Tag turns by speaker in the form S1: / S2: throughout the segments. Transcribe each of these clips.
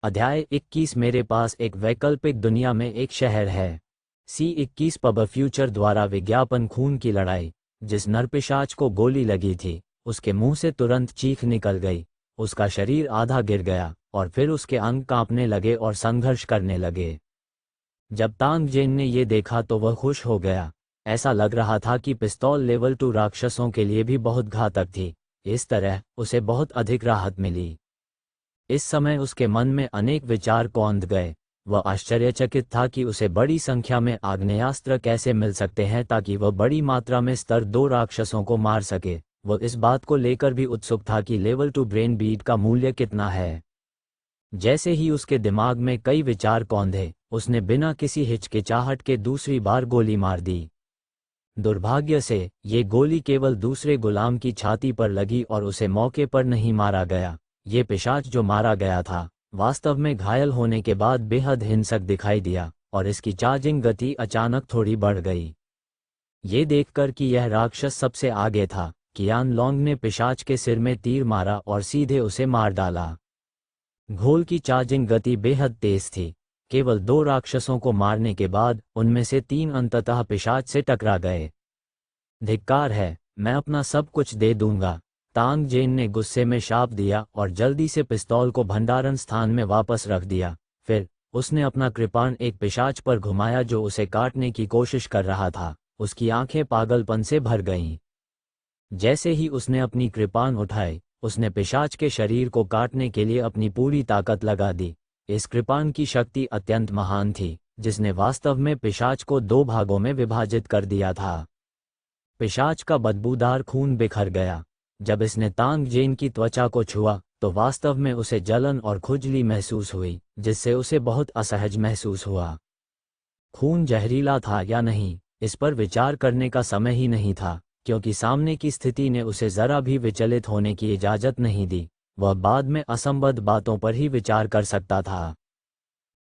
S1: अध्याय 21। मेरे पास एक वैकल्पिक दुनिया में एक शहर है। C21 पब फ्यूचर द्वारा विज्ञापन। खून की लड़ाई। जिस नरपिशाच को गोली लगी थी उसके मुंह से तुरंत चीख निकल गई। उसका शरीर आधा गिर गया और फिर उसके अंग कांपने लगे और संघर्ष करने लगे। जब तांग जेन ने ये देखा तो वह खुश हो गया। ऐसा लग रहा था कि पिस्तौल लेवल 2 राक्षसों के लिए भी बहुत घातक थी। इस तरह उसे बहुत अधिक राहत मिली। इस समय उसके मन में अनेक विचार कौंध गए। वह आश्चर्यचकित था कि उसे बड़ी संख्या में आग्नेयास्त्र कैसे मिल सकते हैं ताकि वह बड़ी मात्रा में स्तर 2 राक्षसों को मार सके। वह इस बात को लेकर भी उत्सुक था कि लेवल 2 ब्रेन बीट का मूल्य कितना है। जैसे ही उसके दिमाग में कई विचार कौंधे, उसने बिना किसी हिचकिचाहट के दूसरी बार गोली मार दी। दुर्भाग्य से ये गोली केवल दूसरे गुलाम की छाती पर लगी और उसे मौके पर नहीं मारा गया। ये पिशाच जो मारा गया था वास्तव में घायल होने के बाद बेहद हिंसक दिखाई दिया और इसकी चार्जिंग गति अचानक थोड़ी बढ़ गई। ये देखकर कि यह राक्षस सबसे आगे था, कियान लोंग ने पिशाच के सिर में तीर मारा और सीधे उसे मार डाला। घोल की चार्जिंग गति बेहद तेज थी। केवल 2 राक्षसों को मारने के बाद उनमें से 3 अंततः पिशाच से टकरा गए। धिक्कार है, मैं अपना सब कुछ दे दूंगा, तांग जेन ने गुस्से में शाप दिया और जल्दी से पिस्तौल को भंडारण स्थान में वापस रख दिया। फिर उसने अपना कृपाण एक पिशाच पर घुमाया जो उसे काटने की कोशिश कर रहा था। उसकी आंखें पागलपन से भर गईं। जैसे ही उसने अपनी कृपाण उठाई, उसने पिशाच के शरीर को काटने के लिए अपनी पूरी ताकत लगा दी। इस कृपाण की शक्ति अत्यंत महान थी, जिसने वास्तव में पिशाच को 2 भागों में विभाजित कर दिया था। पिशाच का बदबूदार खून बिखर गया। जब इसने तांग जेन की त्वचा को छुआ तो वास्तव में उसे जलन और खुजली महसूस हुई, जिससे उसे बहुत असहज महसूस हुआ। खून जहरीला था या नहीं, इस पर विचार करने का समय ही नहीं था, क्योंकि सामने की स्थिति ने उसे जरा भी विचलित होने की इजाजत नहीं दी। वह बाद में असंबद्ध बातों पर ही विचार कर सकता था।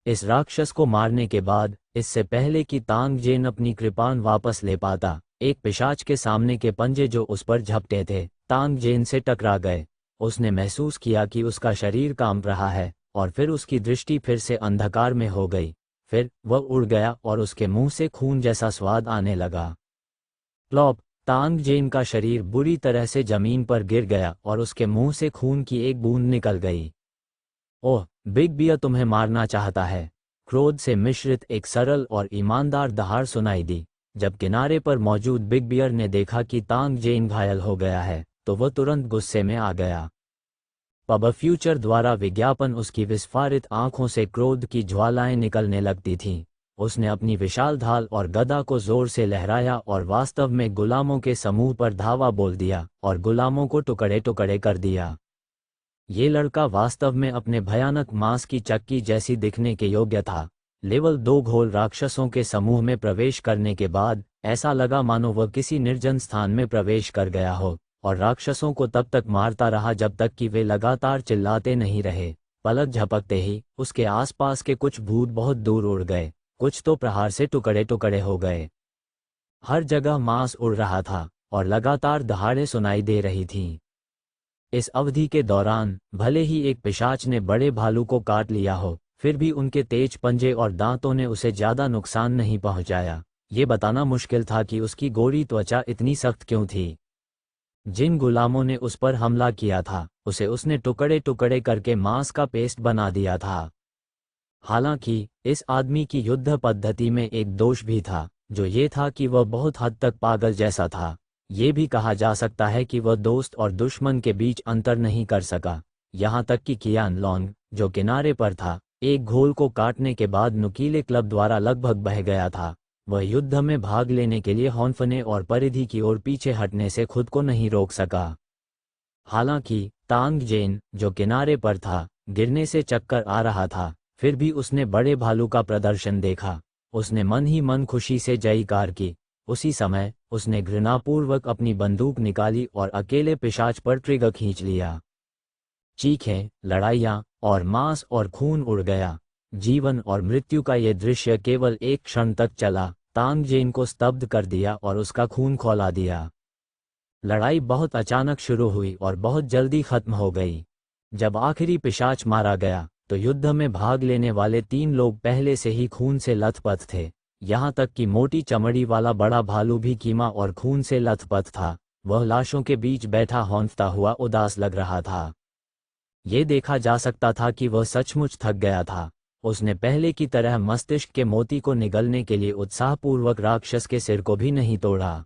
S1: इस राक्षस को मारने के बाद, इससे पहले कि तांग जेन अपनी कृपाण वापस ले पाता, एक पिशाच के सामने के पंजे जो उस पर झपटे थे तांग जेन से टकरा गए। उसने महसूस किया कि उसका शरीर कांप रहा है और फिर उसकी दृष्टि फिर से अंधकार में हो गई। फिर वह उड़ गया और उसके मुंह से खून जैसा स्वाद आने लगा। प्लॉप! तांग जेन का शरीर बुरी तरह से जमीन पर गिर गया और उसके मुंह से खून की एक बूंद निकल गई। ओह, बिग बियर तुम्हें मारना चाहता है। क्रोध से मिश्रित एक सरल और ईमानदार दहाड़ सुनाई दी। जब किनारे पर मौजूद बिग बियर ने देखा कि तांग जेन घायल हो गया है तो वह तुरंत गुस्से में आ गया। पब फ्यूचर द्वारा विज्ञापन। उसकी विस्फारित आंखों से क्रोध की ज्वालाएं निकलने लगती थीं। उसने अपनी विशाल ढाल और गदा को जोर से लहराया और वास्तव में गुलामों के समूह पर धावा बोल दिया और गुलामों को टुकड़े टुकड़े कर दिया। ये लड़का वास्तव में अपने भयानक मांस की चक्की जैसी दिखने के योग्य था। लेवल 2 घोल राक्षसों के समूह में प्रवेश करने के बाद ऐसा लगा मानो वह किसी निर्जन स्थान में प्रवेश कर गया हो और राक्षसों को तब तक मारता रहा जब तक कि वे लगातार चिल्लाते नहीं रहे। पलक झपकते ही उसके आसपास के कुछ भूत बहुत दूर उड़ गए, कुछ तो प्रहार से टुकड़े टुकड़े हो गए। हर जगह मांस उड़ रहा था और लगातार दहाड़ें सुनाई दे रही थीं। इस अवधि के दौरान भले ही एक पिशाच ने बड़े भालू को काट लिया हो, फिर भी उनके तेज पंजे और दांतों ने उसे ज्यादा नुकसान नहीं पहुंचाया। ये बताना मुश्किल था कि उसकी गोरी त्वचा इतनी सख्त क्यों थी। जिन गुलामों ने उस पर हमला किया था उसे उसने टुकड़े टुकड़े करके मांस का पेस्ट बना दिया था। हालांकि इस आदमी की युद्ध पद्धति में एक दोष भी था, जो ये था कि वह बहुत हद तक पागल जैसा था। ये भी कहा जा सकता है कि वह दोस्त और दुश्मन के बीच अंतर नहीं कर सका। यहाँ तक कि कियान लोंग, जो किनारे पर था, एक घोल को काटने के बाद नुकीले क्लब द्वारा लगभग बह गया था। वह युद्ध में भाग लेने के लिए हौंफने और परिधि की ओर पीछे हटने से खुद को नहीं रोक सका। हालांकि तांग जेन, जो किनारे पर था, गिरने से चक्कर आ रहा था, फिर भी उसने बड़े भालू का प्रदर्शन देखा। उसने मन ही मन खुशी से जयकार की। उसी समय उसने घृणापूर्वक अपनी बंदूक निकाली और अकेले पिशाच पर ट्रिगर खींच लिया। चीखें, लड़ाइयाँ और मांस और खून उड़ गया। जीवन और मृत्यु का ये दृश्य केवल एक क्षण तक चला, तांग जेन को स्तब्ध कर दिया और उसका खून खौला दिया। लड़ाई बहुत अचानक शुरू हुई और बहुत जल्दी खत्म हो गई। जब आखिरी पिशाच मारा गया तो युद्ध में भाग लेने वाले 3 लोग पहले से ही खून से लथपथ थे। यहाँ तक कि मोटी चमड़ी वाला बड़ा भालू भी कीमा और खून से लथपथ था। वह लाशों के बीच बैठा हौंफता हुआ उदास लग रहा था। ये देखा जा सकता था कि वह सचमुच थक गया था। उसने पहले की तरह मस्तिष्क के मोती को निगलने के लिए उत्साहपूर्वक राक्षस के सिर को भी नहीं तोड़ा।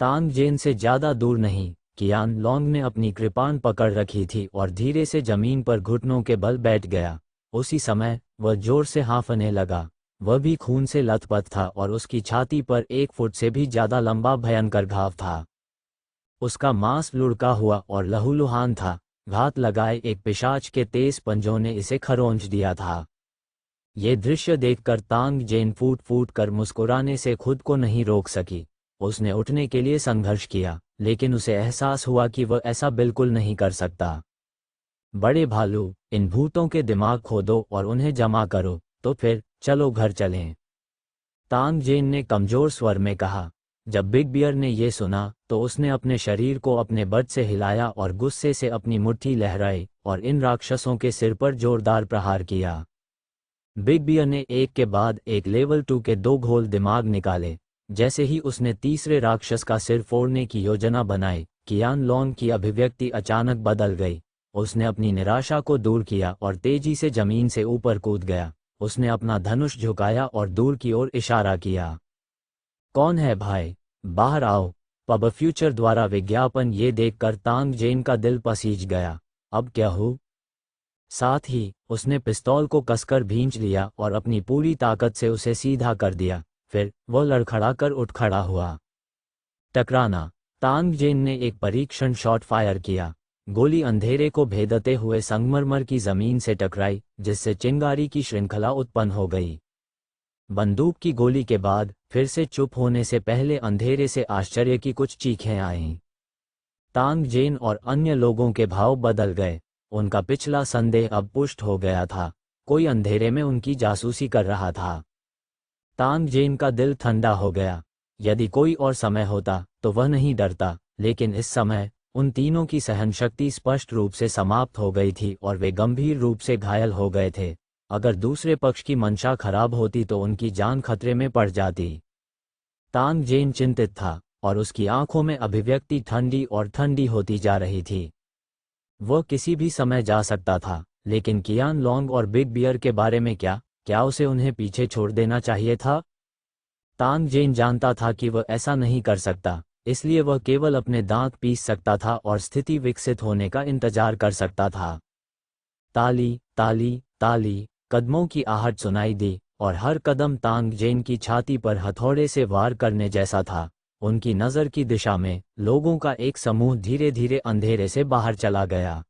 S1: तांग जेन से ज्यादा दूर नहीं, कियान लोंग ने अपनी कृपाण पकड़ रखी थी और धीरे से जमीन पर घुटनों के बल बैठ गया। उसी समय वह जोर से हांफने लगा। वह भी खून से लथपथ था और उसकी छाती पर 1 फुट से भी ज्यादा लंबा भयंकर घाव था। उसका मांस लुढ़का हुआ और लहूलुहान था। घात लगाए एक पिशाच के तेज पंजों ने इसे खरोंच दिया था। ये दृश्य देखकर तांग जेन फूट फूट कर मुस्कुराने से खुद को नहीं रोक सकी। उसने उठने के लिए संघर्ष किया, लेकिन उसे एहसास हुआ कि वह ऐसा बिल्कुल नहीं कर सकता। बड़े भालू, इन भूतों के दिमाग खोदो और उन्हें जमा करो, तो फिर चलो घर चलें। तांग जेन ने कमजोर स्वर में कहा। जब बिग बियर ने यह सुना तो उसने अपने शरीर को अपने बट से हिलाया और गुस्से से अपनी मुट्ठी लहराई और इन राक्षसों के सिर पर जोरदार प्रहार किया। बिग बियर ने एक के बाद एक लेवल 2 के 2 घोल दिमाग निकाले। जैसे ही उसने तीसरे राक्षस का सिर फोड़ने की योजना बनाई, कियान लोंग की अभिव्यक्ति अचानक बदल गई। उसने अपनी निराशा को दूर किया और तेजी से जमीन से ऊपर कूद गया। उसने अपना धनुष झुकाया और दूर की ओर इशारा किया। कौन है भाई, बाहर आओ। पब फ्यूचर द्वारा विज्ञापन ये देखकर तांग जेन का दिल पसीज गया। अब क्या हो? साथ ही उसने पिस्तौल को कसकर भींच लिया और अपनी पूरी ताकत से उसे सीधा कर दिया। फिर वह लड़खड़ाकर उठ खड़ा हुआ। टकराना। तांग जेन ने एक परीक्षण शॉट फायर किया। गोली अंधेरे को भेदते हुए संगमरमर की जमीन से टकराई, जिससे चिंगारी की श्रृंखला उत्पन्न हो गई। बंदूक की गोली के बाद फिर से चुप होने से पहले अंधेरे से आश्चर्य की कुछ चीखें आईं। तांग जेन और अन्य लोगों के भाव बदल गए। उनका पिछला संदेह अब पुष्ट हो गया था। कोई अंधेरे में उनकी जासूसी कर रहा था। तांग जेन का दिल ठंडा हो गया। यदि कोई और समय होता तो वह नहीं डरता, लेकिन इस समय उन तीनों की सहनशक्ति स्पष्ट रूप से समाप्त हो गई थी और वे गंभीर रूप से घायल हो गए थे। अगर दूसरे पक्ष की मंशा खराब होती तो उनकी जान खतरे में पड़ जाती। तांग जेन चिंतित था और उसकी आंखों में अभिव्यक्ति ठंडी और ठंडी होती जा रही थी। वह किसी भी समय जा सकता था, लेकिन कियान लोंग और बिग बियर के बारे में क्या उसे उन्हें पीछे छोड़ देना चाहिए था? तांग जेन जानता था कि वह ऐसा नहीं कर सकता, इसलिए वह केवल अपने दांत पीस सकता था और स्थिति विकसित होने का इंतजार कर सकता था। ताली ताली ताली, कदमों की आहट सुनाई दी और हर कदम तांग जेन की छाती पर हथौड़े से वार करने जैसा था। उनकी नज़र की दिशा में लोगों का एक समूह धीरे धीरे अंधेरे से बाहर चला गया।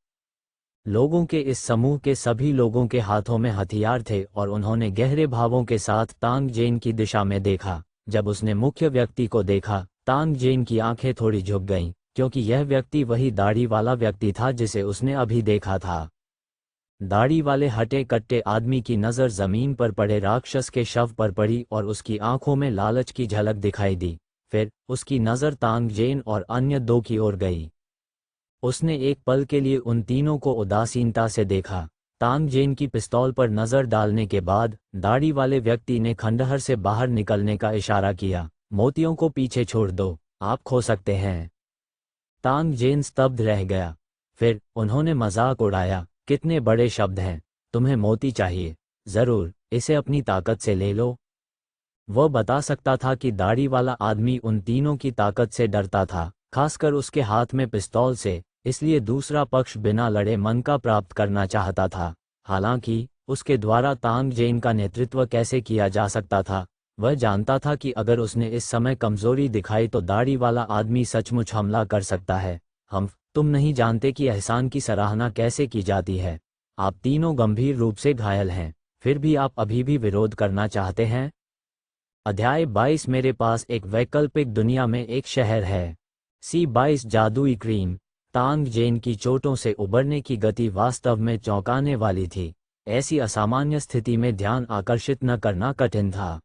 S1: लोगों के इस समूह के सभी लोगों के हाथों में हथियार थे और उन्होंने गहरे भावों के साथ तांग जेन की दिशा में देखा। जब उसने मुख्य व्यक्ति को देखा, तांग जेन की आंखें थोड़ी झुक गईं, क्योंकि यह व्यक्ति वही दाढ़ी वाला व्यक्ति था जिसे उसने अभी देखा था। दाढ़ी वाले हटे कट्टे आदमी की नज़र जमीन पर पड़े राक्षस के शव पर पड़ी और उसकी आंखों में लालच की झलक दिखाई दी। फिर उसकी नज़र तांग जेन और अन्य 2 की ओर गई। उसने एक पल के लिए उन तीनों को उदासीनता से देखा। तांग जेन की पिस्तौल पर नज़र डालने के बाद दाढ़ी वाले व्यक्ति ने खंडहर से बाहर निकलने का इशारा किया। मोतियों को पीछे छोड़ दो, आप खो सकते हैं। तांग जेन स्तब्ध रह गया। फिर उन्होंने मजाक उड़ाया, कितने बड़े शब्द हैं। तुम्हें मोती चाहिए? जरूर, इसे अपनी ताकत से ले लो। वह बता सकता था कि दाढ़ी वाला आदमी उन तीनों की ताकत से डरता था, खासकर उसके हाथ में पिस्तौल से, इसलिए दूसरा पक्ष बिना लड़े मन का प्राप्त करना चाहता था। हालांकि उसके द्वारा तांग जेन का नेतृत्व कैसे किया जा सकता था, वह जानता था कि अगर उसने इस समय कमजोरी दिखाई तो दाढ़ी वाला आदमी सचमुच हमला कर सकता है। तुम नहीं जानते कि एहसान की सराहना कैसे की जाती है। आप तीनों गंभीर रूप से घायल हैं, फिर भी आप अभी भी विरोध करना चाहते हैं। अध्याय 22। मेरे पास एक वैकल्पिक दुनिया में एक शहर है। C22 जादुई क्रीम। तांग जेन की चोटों से उबरने की गति वास्तव में चौंकाने वाली थी। ऐसी असामान्य स्थिति में ध्यान आकर्षित न करना कठिन था।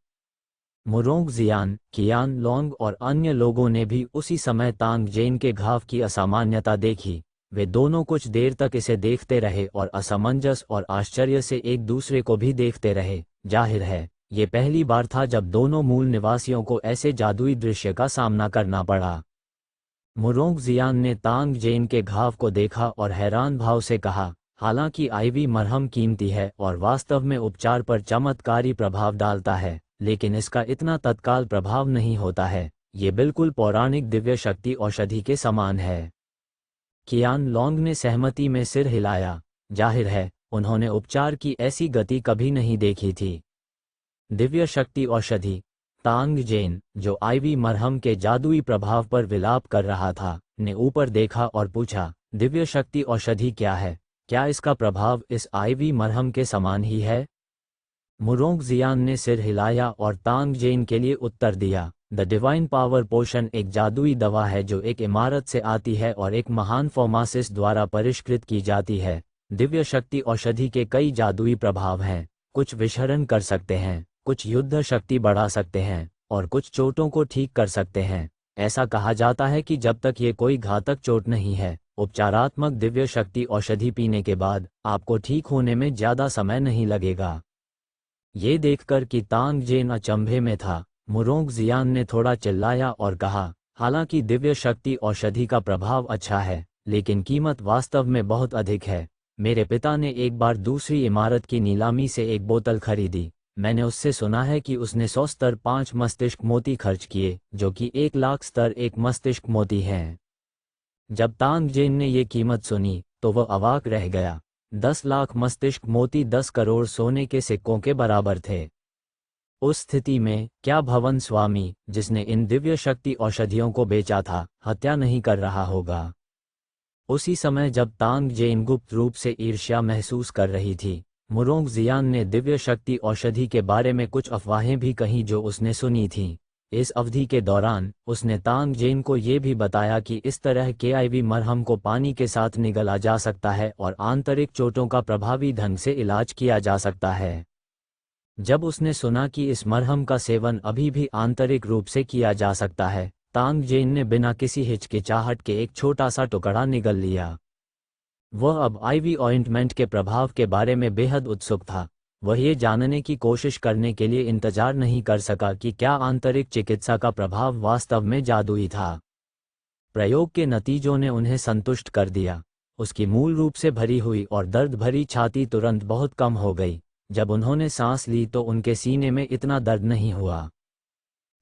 S1: मुरोंग जियान, कियान लोंग और अन्य लोगों ने भी उसी समय तांग जेन के घाव की असामान्यता देखी। वे दोनों कुछ देर तक इसे देखते रहे और असमंजस और आश्चर्य से एक दूसरे को भी देखते रहे। जाहिर है ये पहली बार था जब दोनों मूल निवासियों को ऐसे जादुई दृश्य का सामना करना पड़ा। मुरोंगजियान ने तांग जेन के घाव को देखा और हैरान भाव से कहा, हालांकि आईवी मरहम कीमती है और वास्तव में उपचार पर चमत्कारी प्रभाव डालता है, लेकिन इसका इतना तत्काल प्रभाव नहीं होता है। ये बिल्कुल पौराणिक दिव्य शक्ति औषधि के समान है। कियान लोंग ने सहमति में सिर हिलाया। जाहिर है उन्होंने उपचार की ऐसी गति कभी नहीं देखी थी। दिव्य शक्ति औषधि। तांग जेन, जो आईवी मरहम के जादुई प्रभाव पर विलाप कर रहा था, ने ऊपर देखा और पूछा, दिव्य शक्ति औषधि क्या है? क्या इसका प्रभाव इस आईवी मरहम के समान ही है? मुरोंगजियान ने सिर हिलाया और तांग जेन के लिए उत्तर दिया, द डिवाइन पावर पोशन एक जादुई दवा है जो एक इमारत से आती है और एक महान फार्मासिस्ट द्वारा परिष्कृत की जाती है। दिव्य शक्ति औषधि के कई जादुई प्रभाव हैं। कुछ विषहरण कर सकते हैं, कुछ युद्ध शक्ति बढ़ा सकते हैं और कुछ चोटों को ठीक कर सकते हैं। ऐसा कहा जाता है कि जब तक ये कोई घातक चोट नहीं है, उपचारात्मक दिव्य शक्ति औषधि पीने के बाद आपको ठीक होने में ज्यादा समय नहीं लगेगा। ये देखकर कि तांग जेन अचंभे में था, मुरोंगजियान ने थोड़ा चिल्लाया और कहा, हालांकि दिव्य शक्ति औषधि का प्रभाव अच्छा है, लेकिन कीमत वास्तव में बहुत अधिक है। मेरे पिता ने एक बार दूसरी इमारत की नीलामी से एक बोतल खरीदी। मैंने उससे सुना है कि उसने 100 स्तर 5 मस्तिष्क मोती खर्च किए, जो कि 1 लाख स्तर 1 मस्तिष्क मोती हैं। जब तांग जेन ने ये कीमत सुनी तो वह अवाक रह गया। 10 लाख मस्तिष्क मोती 10 करोड़ सोने के सिक्कों के बराबर थे। उस स्थिति में क्या भवन स्वामी, जिसने इन दिव्य शक्ति औषधियों को बेचा था, हत्या नहीं कर रहा होगा? उसी समय जब तांग जेन गुप्त रूप से ईर्ष्या महसूस कर रही थी, मुरोंगजियान ने दिव्य शक्ति औषधि के बारे में कुछ अफवाहें भी कहीं जो उसने सुनी थीं। इस अवधि के दौरान उसने तांग जेन को ये भी बताया कि इस तरह के आईवी मरहम को पानी के साथ निगला जा सकता है और आंतरिक चोटों का प्रभावी ढंग से इलाज किया जा सकता है। जब उसने सुना कि इस मरहम का सेवन अभी भी आंतरिक रूप से किया जा सकता है, तांग जेन ने बिना किसी हिचकिचाहट के एक छोटा सा टुकड़ा निगल लिया। वह अब आईवी ऑइंटमेंट के प्रभाव के बारे में बेहद उत्सुक था। वह ये जानने की कोशिश करने के लिए इंतजार नहीं कर सका कि क्या आंतरिक चिकित्सा का प्रभाव वास्तव में जादुई था। प्रयोग के नतीजों ने उन्हें संतुष्ट कर दिया। उसकी मूल रूप से भरी हुई और दर्द भरी छाती तुरंत बहुत कम हो गई। जब उन्होंने सांस ली तो उनके सीने में इतना दर्द नहीं हुआ।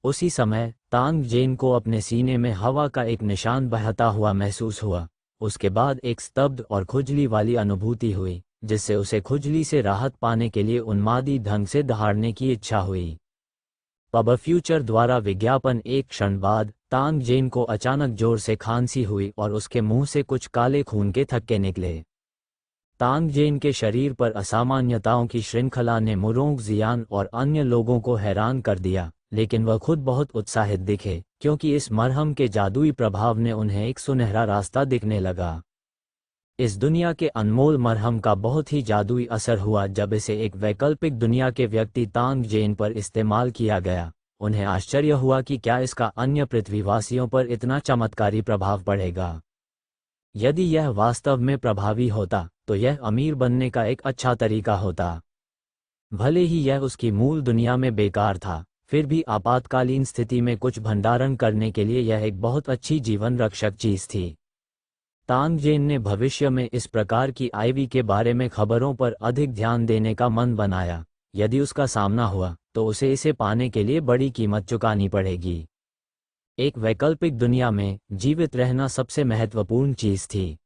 S1: उसी समय तांग जेन को अपने सीने में हवा का एक निशान बहता हुआ महसूस हुआ। उसके बाद एक स्तब्ध और खुजली वाली अनुभूति हुई, जिससे उसे खुजली से राहत पाने के लिए उन्मादी ढंग से दहाड़ने की इच्छा हुई। पब फ्यूचर द्वारा विज्ञापन। एक क्षण बाद तांग जेन को अचानक जोर से खांसी हुई और उसके मुंह से कुछ काले खून के थक्के निकले। तांग जेन के शरीर पर असामान्यताओं की श्रृंखला ने मुरोंगजियान और अन्य लोगों को हैरान कर दिया, लेकिन वह खुद बहुत उत्साहित दिखे, क्योंकि इस मरहम के जादुई प्रभाव ने उन्हें एक सुनहरा रास्ता दिखने लगा। इस दुनिया के अनमोल मरहम का बहुत ही जादुई असर हुआ जब इसे एक वैकल्पिक दुनिया के व्यक्ति तांग जेन पर इस्तेमाल किया गया। उन्हें आश्चर्य हुआ कि क्या इसका अन्य पृथ्वीवासियों पर इतना चमत्कारी प्रभाव पड़ेगा। यदि यह वास्तव में प्रभावी होता तो यह अमीर बनने का एक अच्छा तरीका होता। भले ही यह उसकी मूल दुनिया में बेकार था, फिर भी आपातकालीन स्थिति में कुछ भंडारण करने के लिए यह एक बहुत अच्छी जीवन रक्षक चीज थी। तांग जेन ने भविष्य में इस प्रकार की आईवी के बारे में खबरों पर अधिक ध्यान देने का मन बनाया। यदि उसका सामना हुआ तो उसे इसे पाने के लिए बड़ी कीमत चुकानी पड़ेगी। एक वैकल्पिक दुनिया में जीवित रहना सबसे महत्वपूर्ण चीज थी।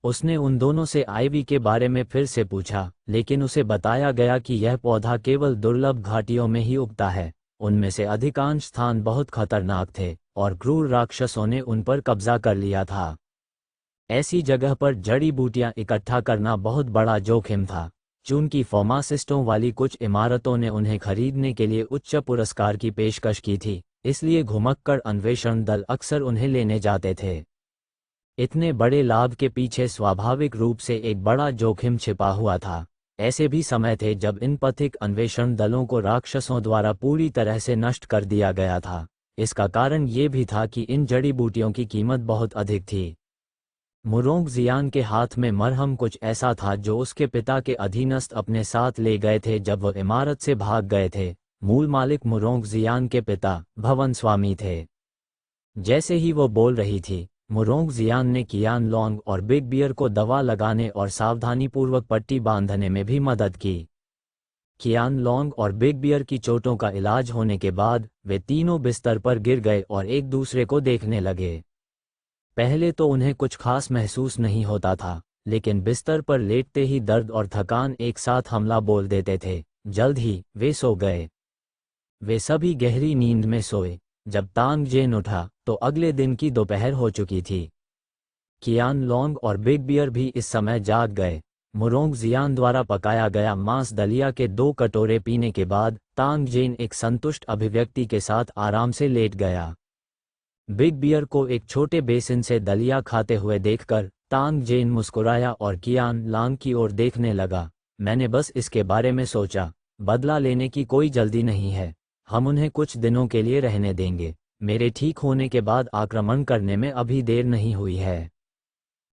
S1: उसने उन दोनों से आईवी के बारे में फिर से पूछा, लेकिन उसे बताया गया कि यह पौधा केवल दुर्लभ घाटियों में ही उगता है। उनमें से अधिकांश स्थान बहुत खतरनाक थे और क्रूर राक्षसों ने उन पर कब्जा कर लिया था। ऐसी जगह पर जड़ी बूटियां इकट्ठा करना बहुत बड़ा जोखिम था। चूंकि फार्मासिस्टों वाली कुछ इमारतों ने उन्हें खरीदने के लिए उच्च पुरस्कार की पेशकश की थी, इसलिए घुमक्कड़ अन्वेषण दल अक्सर उन्हें लेने जाते थे। इतने बड़े लाभ के पीछे स्वाभाविक रूप से एक बड़ा जोखिम छिपा हुआ था। ऐसे भी समय थे जब इन पथिक अन्वेषण दलों को राक्षसों द्वारा पूरी तरह से नष्ट कर दिया गया था। इसका कारण ये भी था कि इन जड़ी बूटियों की कीमत बहुत अधिक थी। मुरोंग जियान के हाथ में मरहम कुछ ऐसा था जो उसके पिता के अधीनस्थ अपने साथ ले गए थे जब वह इमारत से भाग गए थे। मूल मालिक मुरोंग जियान के पिता भवन स्वामी थे। जैसे ही वो बोल रही थी, मुरोंग जियान ने कियान लोंग और बिग बियर को दवा लगाने और सावधानीपूर्वक पट्टी बांधने में भी मदद की। कियान लोंग और बिग बियर की चोटों का इलाज होने के बाद वे तीनों बिस्तर पर गिर गए और एक दूसरे को देखने लगे। पहले तो उन्हें कुछ खास महसूस नहीं होता था, लेकिन बिस्तर पर लेटते ही दर्द और थकान एक साथ हमला बोल देते थे। जल्द ही वे सो गए। वे सभी गहरी नींद में सोए। जब तांग जेन उठा तो अगले दिन की दोपहर हो चुकी थी। कियान लोंग और बिग बियर भी इस समय जाग गए। मुरोंग जियान द्वारा पकाया गया मांस दलिया के 2 कटोरे पीने के बाद तांग जेन एक संतुष्ट अभिव्यक्ति के साथ आराम से लेट गया। बिग बियर को एक छोटे बेसिन से दलिया खाते हुए देखकर तांग जेन मुस्कुराया और कियान लांग की ओर देखने लगा। मैंने बस इसके बारे में सोचा, बदला लेने की कोई जल्दी नहीं है। हम उन्हें कुछ दिनों के लिए रहने देंगे। मेरे ठीक होने के बाद आक्रमण करने में अभी देर नहीं हुई है।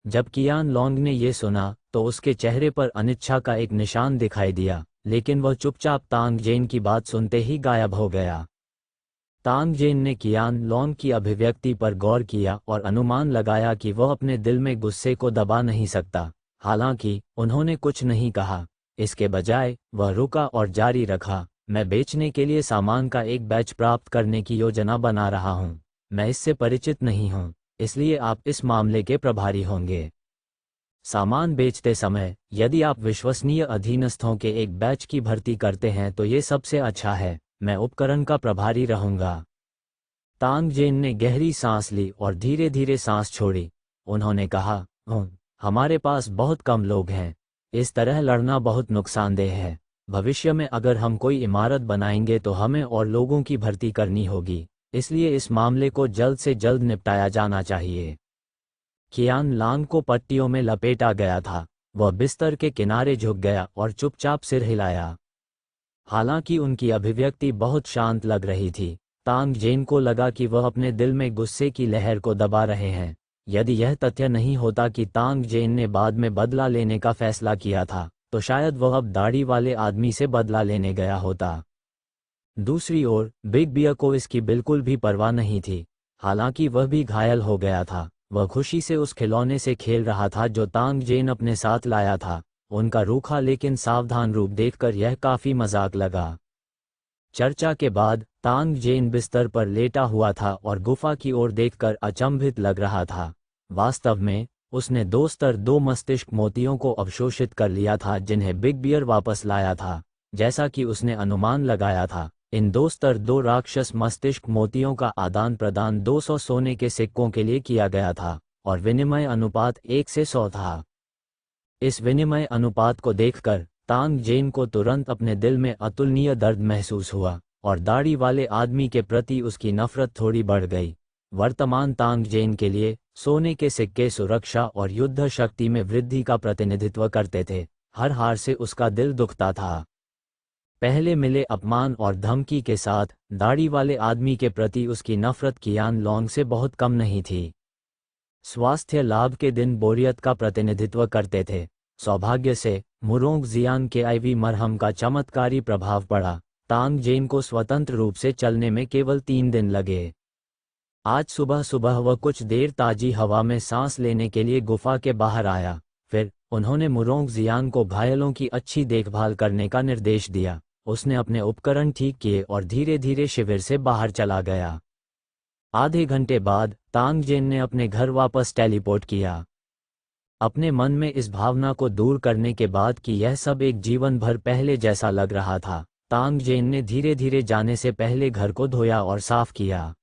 S1: जब कियान लोंग ने ये सुना तो उसके चेहरे पर अनिच्छा का एक निशान दिखाई दिया, लेकिन वह चुपचाप तांग जेन की बात सुनते ही गायब हो गया। तांग जेन ने कियान लोंग की अभिव्यक्ति पर गौर किया और अनुमान लगाया कि वह अपने दिल में गुस्से को दबा नहीं सकता। हालांकि उन्होंने कुछ नहीं कहा। इसके बजाय वह रुका और जारी रखा, मैं बेचने के लिए सामान का एक बैच प्राप्त करने की योजना बना रहा हूं। मैं इससे परिचित नहीं हूं, इसलिए आप इस मामले के प्रभारी होंगे। सामान बेचते समय यदि आप विश्वसनीय अधीनस्थों के एक बैच की भर्ती करते हैं तो ये सबसे अच्छा है। मैं उपकरण का प्रभारी रहूंगा। तांग जेन ने गहरी सांस ली और धीरे धीरे सांस छोड़ी। उन्होंने कहा, हमारे पास बहुत कम लोग हैं। इस तरह लड़ना बहुत नुकसानदेह है। भविष्य में अगर हम कोई इमारत बनाएंगे तो हमें और लोगों की भर्ती करनी होगी, इसलिए इस मामले को जल्द से जल्द निपटाया जाना चाहिए। कियान लांग को पट्टियों में लपेटा गया था। वह बिस्तर के किनारे झुक गया और चुपचाप सिर हिलाया। हालांकि उनकी अभिव्यक्ति बहुत शांत लग रही थी, तांग जेन को लगा कि वह अपने दिल में गुस्से की लहर को दबा रहे हैं। यदि यह तथ्य नहीं होता कि तांग जेन ने बाद में बदला लेने का फैसला किया था, तो शायद वह अब दाढ़ी वाले आदमी से बदला लेने गया होता। दूसरी ओर बिग बियर को इसकी बिल्कुल भी परवाह नहीं थी। हालांकि वह भी घायल हो गया था। वह खुशी से उस खिलौने से खेल रहा था जो तांग जेन अपने साथ लाया था। उनका रूखा लेकिन सावधान रूप देखकर यह काफी मजाक लगा। चर्चा के बाद तांग जेन बिस्तर पर लेटा हुआ था और गुफा की ओर देखकर अचंभित लग रहा था। वास्तव में उसने 2 स्तर 2 मस्तिष्क मोतियों को अवशोषित कर लिया था जिन्हें बिग बियर वापस लाया था। जैसा कि उसने अनुमान लगाया था, इन 2 स्तर 2 राक्षस मस्तिष्क मोतियों का आदान प्रदान 200 सोने के सिक्कों के लिए किया गया था और विनिमय अनुपात 1 से 100 था। इस विनिमय अनुपात को देखकर तांग जेन को तुरंत अपने दिल में अतुलनीय दर्द महसूस हुआ और दाढ़ी वाले आदमी के प्रति उसकी नफरत थोड़ी बढ़ गई। वर्तमान तांग जेन के लिए सोने के सिक्के सुरक्षा और युद्ध शक्ति में वृद्धि का प्रतिनिधित्व करते थे। हर हार से उसका दिल दुखता था। पहले मिले अपमान और धमकी के साथ दाढ़ी वाले आदमी के प्रति उसकी नफरत कियान लोंग से बहुत कम नहीं थी। स्वास्थ्य लाभ के दिन बोरियत का प्रतिनिधित्व करते थे। सौभाग्य से मुरोंग जियान के आईवी मरहम का चमत्कारी प्रभाव पड़ा। तांग जेन को स्वतंत्र रूप से चलने में केवल 3 दिन लगे। आज सुबह सुबह वह कुछ देर ताजी हवा में सांस लेने के लिए गुफा के बाहर आया। फिर उन्होंने मुरोंग जियान को घायलों की अच्छी देखभाल करने का निर्देश दिया। उसने अपने उपकरण ठीक किए और धीरे धीरे शिविर से बाहर चला गया। आधे घंटे बाद तांग जेन ने अपने घर वापस टेलीपोर्ट किया। अपने मन में इस भावना को दूर करने के बाद कि यह सब एक जीवन भर पहले जैसा लग रहा था, तांग जेन ने धीरे धीरे जाने से पहले घर को धोया और साफ किया।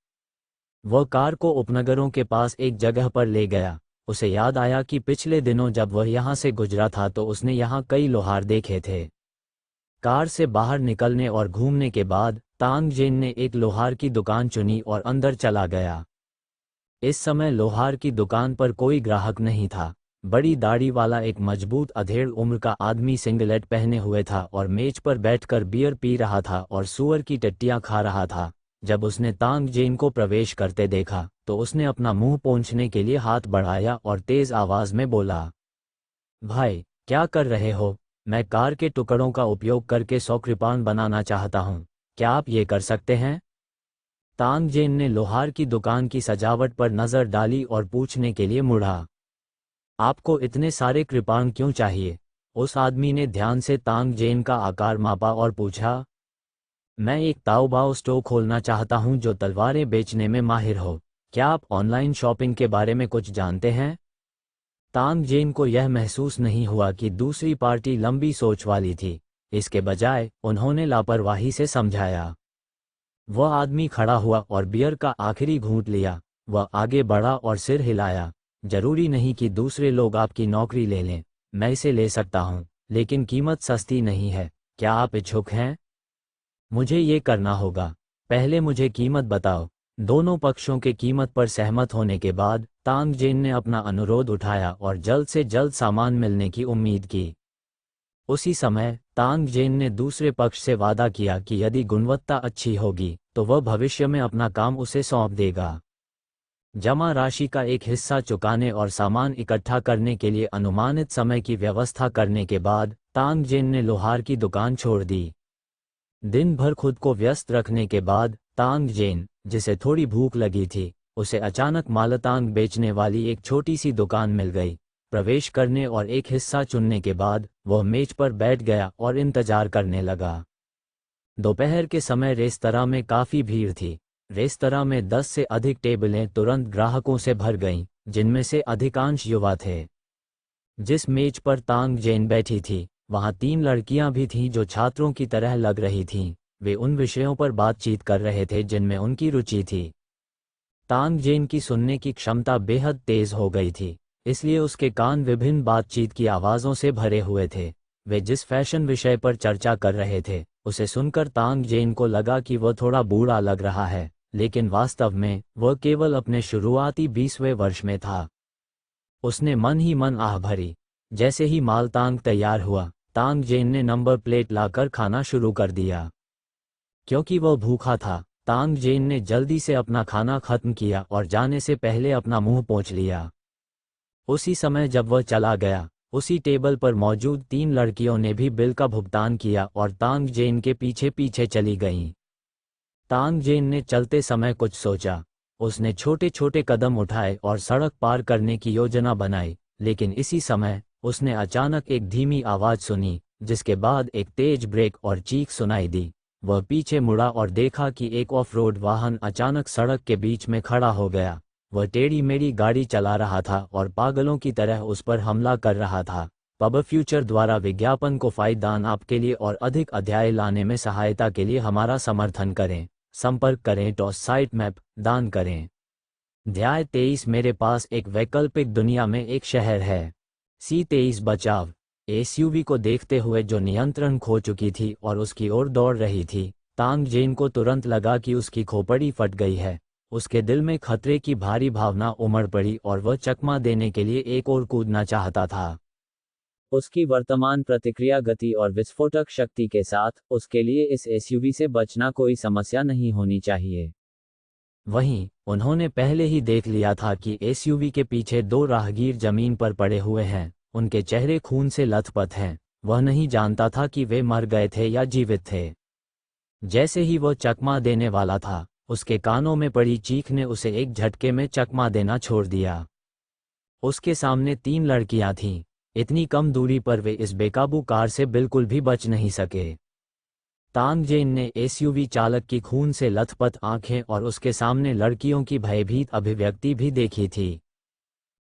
S1: वह कार को उपनगरों के पास एक जगह पर ले गया। उसे याद आया कि पिछले दिनों जब वह यहाँ से गुजरा था तो उसने यहाँ कई लोहार देखे थे। कार से बाहर निकलने और घूमने के बाद तांग जेन ने एक लोहार की दुकान चुनी और अंदर चला गया। इस समय लोहार की दुकान पर कोई ग्राहक नहीं था। बड़ी दाढ़ी वाला एक मजबूत अधेड़ उम्र का आदमी सिंगलेट पहने हुए था और मेज पर बैठकर बियर पी रहा था और सूअर की टट्टियां खा रहा था। जब उसने तांग जेन को प्रवेश करते देखा तो उसने अपना मुंह पोंछने के लिए हाथ बढ़ाया और तेज आवाज में बोला, भाई क्या कर रहे हो? मैं कार के टुकड़ों का उपयोग करके 100 कृपाण बनाना चाहता हूँ, क्या आप ये कर सकते हैं? तांगजेन ने लोहार की दुकान की सजावट पर नजर डाली और पूछने के लिए मुड़ा, आपको इतने सारे कृपाण क्यों चाहिए? उस आदमी ने ध्यान से तांगजेन का आकार मापा और पूछा, मैं एक ताओबाओ स्टोर खोलना चाहता हूं जो तलवारें बेचने में माहिर हो, क्या आप ऑनलाइन शॉपिंग के बारे में कुछ जानते हैं? तांगजेन को यह महसूस नहीं हुआ कि दूसरी पार्टी लंबी सोच वाली थी, इसके बजाय उन्होंने लापरवाही से समझाया। वह आदमी खड़ा हुआ और बियर का आखिरी घूंट लिया। वह आगे बढ़ा और सिर हिलाया, जरूरी नहीं कि दूसरे लोग आपकी नौकरी ले लें, मैं इसे ले सकता हूं, लेकिन कीमत सस्ती नहीं है, क्या आप इच्छुक हैं? मुझे ये करना होगा, पहले मुझे कीमत बताओ। दोनों पक्षों के कीमत पर सहमत होने के बाद तांगजेन ने अपना अनुरोध उठाया और जल्द से जल्द सामान मिलने की उम्मीद की। उसी समय तांगजेन ने दूसरे पक्ष से वादा किया कि यदि गुणवत्ता अच्छी होगी तो वह भविष्य में अपना काम उसे सौंप देगा। जमा राशि का एक हिस्सा चुकाने और सामान इकट्ठा करने के लिए अनुमानित समय की व्यवस्था करने के बाद तांगजेन ने लोहार की दुकान छोड़ दी। दिन भर खुद को व्यस्त रखने के बाद तांगजेन, जिसे थोड़ी भूख लगी थी, उसे अचानक मालतांग बेचने वाली एक छोटी सी दुकान मिल गई। प्रवेश करने और एक हिस्सा चुनने के बाद वह मेज पर बैठ गया और इंतजार करने लगा। दोपहर के समय रेस्तरां में काफ़ी भीड़ थी। रेस्तरां में 10 से अधिक टेबलें तुरंत ग्राहकों से भर गईं, जिनमें से अधिकांश युवा थे। जिस मेज पर तांगजेन बैठी थी, वहां 3 लड़कियां भी थीं जो छात्रों की तरह लग रही थीं। वे उन विषयों पर बातचीत कर रहे थे जिनमें उनकी रुचि थी। तांगजेन की सुनने की क्षमता बेहद तेज हो गई थी, इसलिए उसके कान विभिन्न बातचीत की आवाज़ों से भरे हुए थे। वे जिस फैशन विषय पर चर्चा कर रहे थे, उसे सुनकर तांगजेन को लगा कि वह थोड़ा बूढ़ा लग रहा है, लेकिन वास्तव में वह केवल अपने शुरुआती 20वें वर्ष में था। उसने मन ही मन आह भरी। जैसे ही मालतांग तैयार हुआ, तांगजेन ने नंबर प्लेट लाकर खाना शुरू कर दिया। क्योंकि वह भूखा था, तांगजेन ने जल्दी से अपना खाना खत्म किया और जाने से पहले अपना मुंह पोंछ लिया। उसी समय जब वह चला गया, उसी टेबल पर मौजूद 3 लड़कियों ने भी बिल का भुगतान किया और तांगजेन के पीछे पीछे चली गईं। तांगजेन ने चलते समय कुछ सोचा। उसने छोटे छोटे कदम उठाए और सड़क पार करने की योजना बनाई, लेकिन इसी समय उसने अचानक एक धीमी आवाज सुनी, जिसके बाद एक तेज ब्रेक और चीख सुनाई दी। वह पीछे मुड़ा और देखा कि एक ऑफ रोड वाहन अचानक सड़क के बीच में खड़ा हो गया। वह टेढ़ी मेढ़ी गाड़ी चला रहा था और पागलों की तरह उस पर हमला कर रहा था। पब फ्यूचर द्वारा विज्ञापन को फायदान आपके लिए और अधिक अध्याय लाने में सहायता के लिए हमारा समर्थन करें। संपर्क करें टॉस साइट मैप दान करें। अध्याय 23 मेरे पास एक वैकल्पिक दुनिया में एक शहर है। C23 बचाव। एसयूवी को देखते हुए जो नियंत्रण खो चुकी थी और उसकी ओर दौड़ रही थी, तांगजेन को तुरंत लगा कि उसकी खोपड़ी फट गई है। उसके दिल में खतरे की भारी भावना उमड़ पड़ी और वह चकमा देने के लिए एक और कूदना चाहता था। उसकी वर्तमान प्रतिक्रिया गति और विस्फोटक शक्ति के साथ उसके लिए इस एसयूवी से बचना कोई समस्या नहीं होनी चाहिए। वहीं उन्होंने पहले ही देख लिया था कि एसयूवी के पीछे 2 राहगीर जमीन पर पड़े हुए हैं। उनके चेहरे खून से लथपथ हैं। वह नहीं जानता था कि वे मर गए थे या जीवित थे। जैसे ही वह चकमा देने वाला था, उसके कानों में पड़ी चीख ने उसे एक झटके में चकमा देना छोड़ दिया। उसके सामने 3 लड़कियां थीं। इतनी कम दूरी पर वे इस बेकाबू कार से बिल्कुल भी बच नहीं सके। तांगजेन ने एसयूवी चालक की खून से लथपथ आंखें और उसके सामने लड़कियों की भयभीत अभिव्यक्ति भी देखी थी।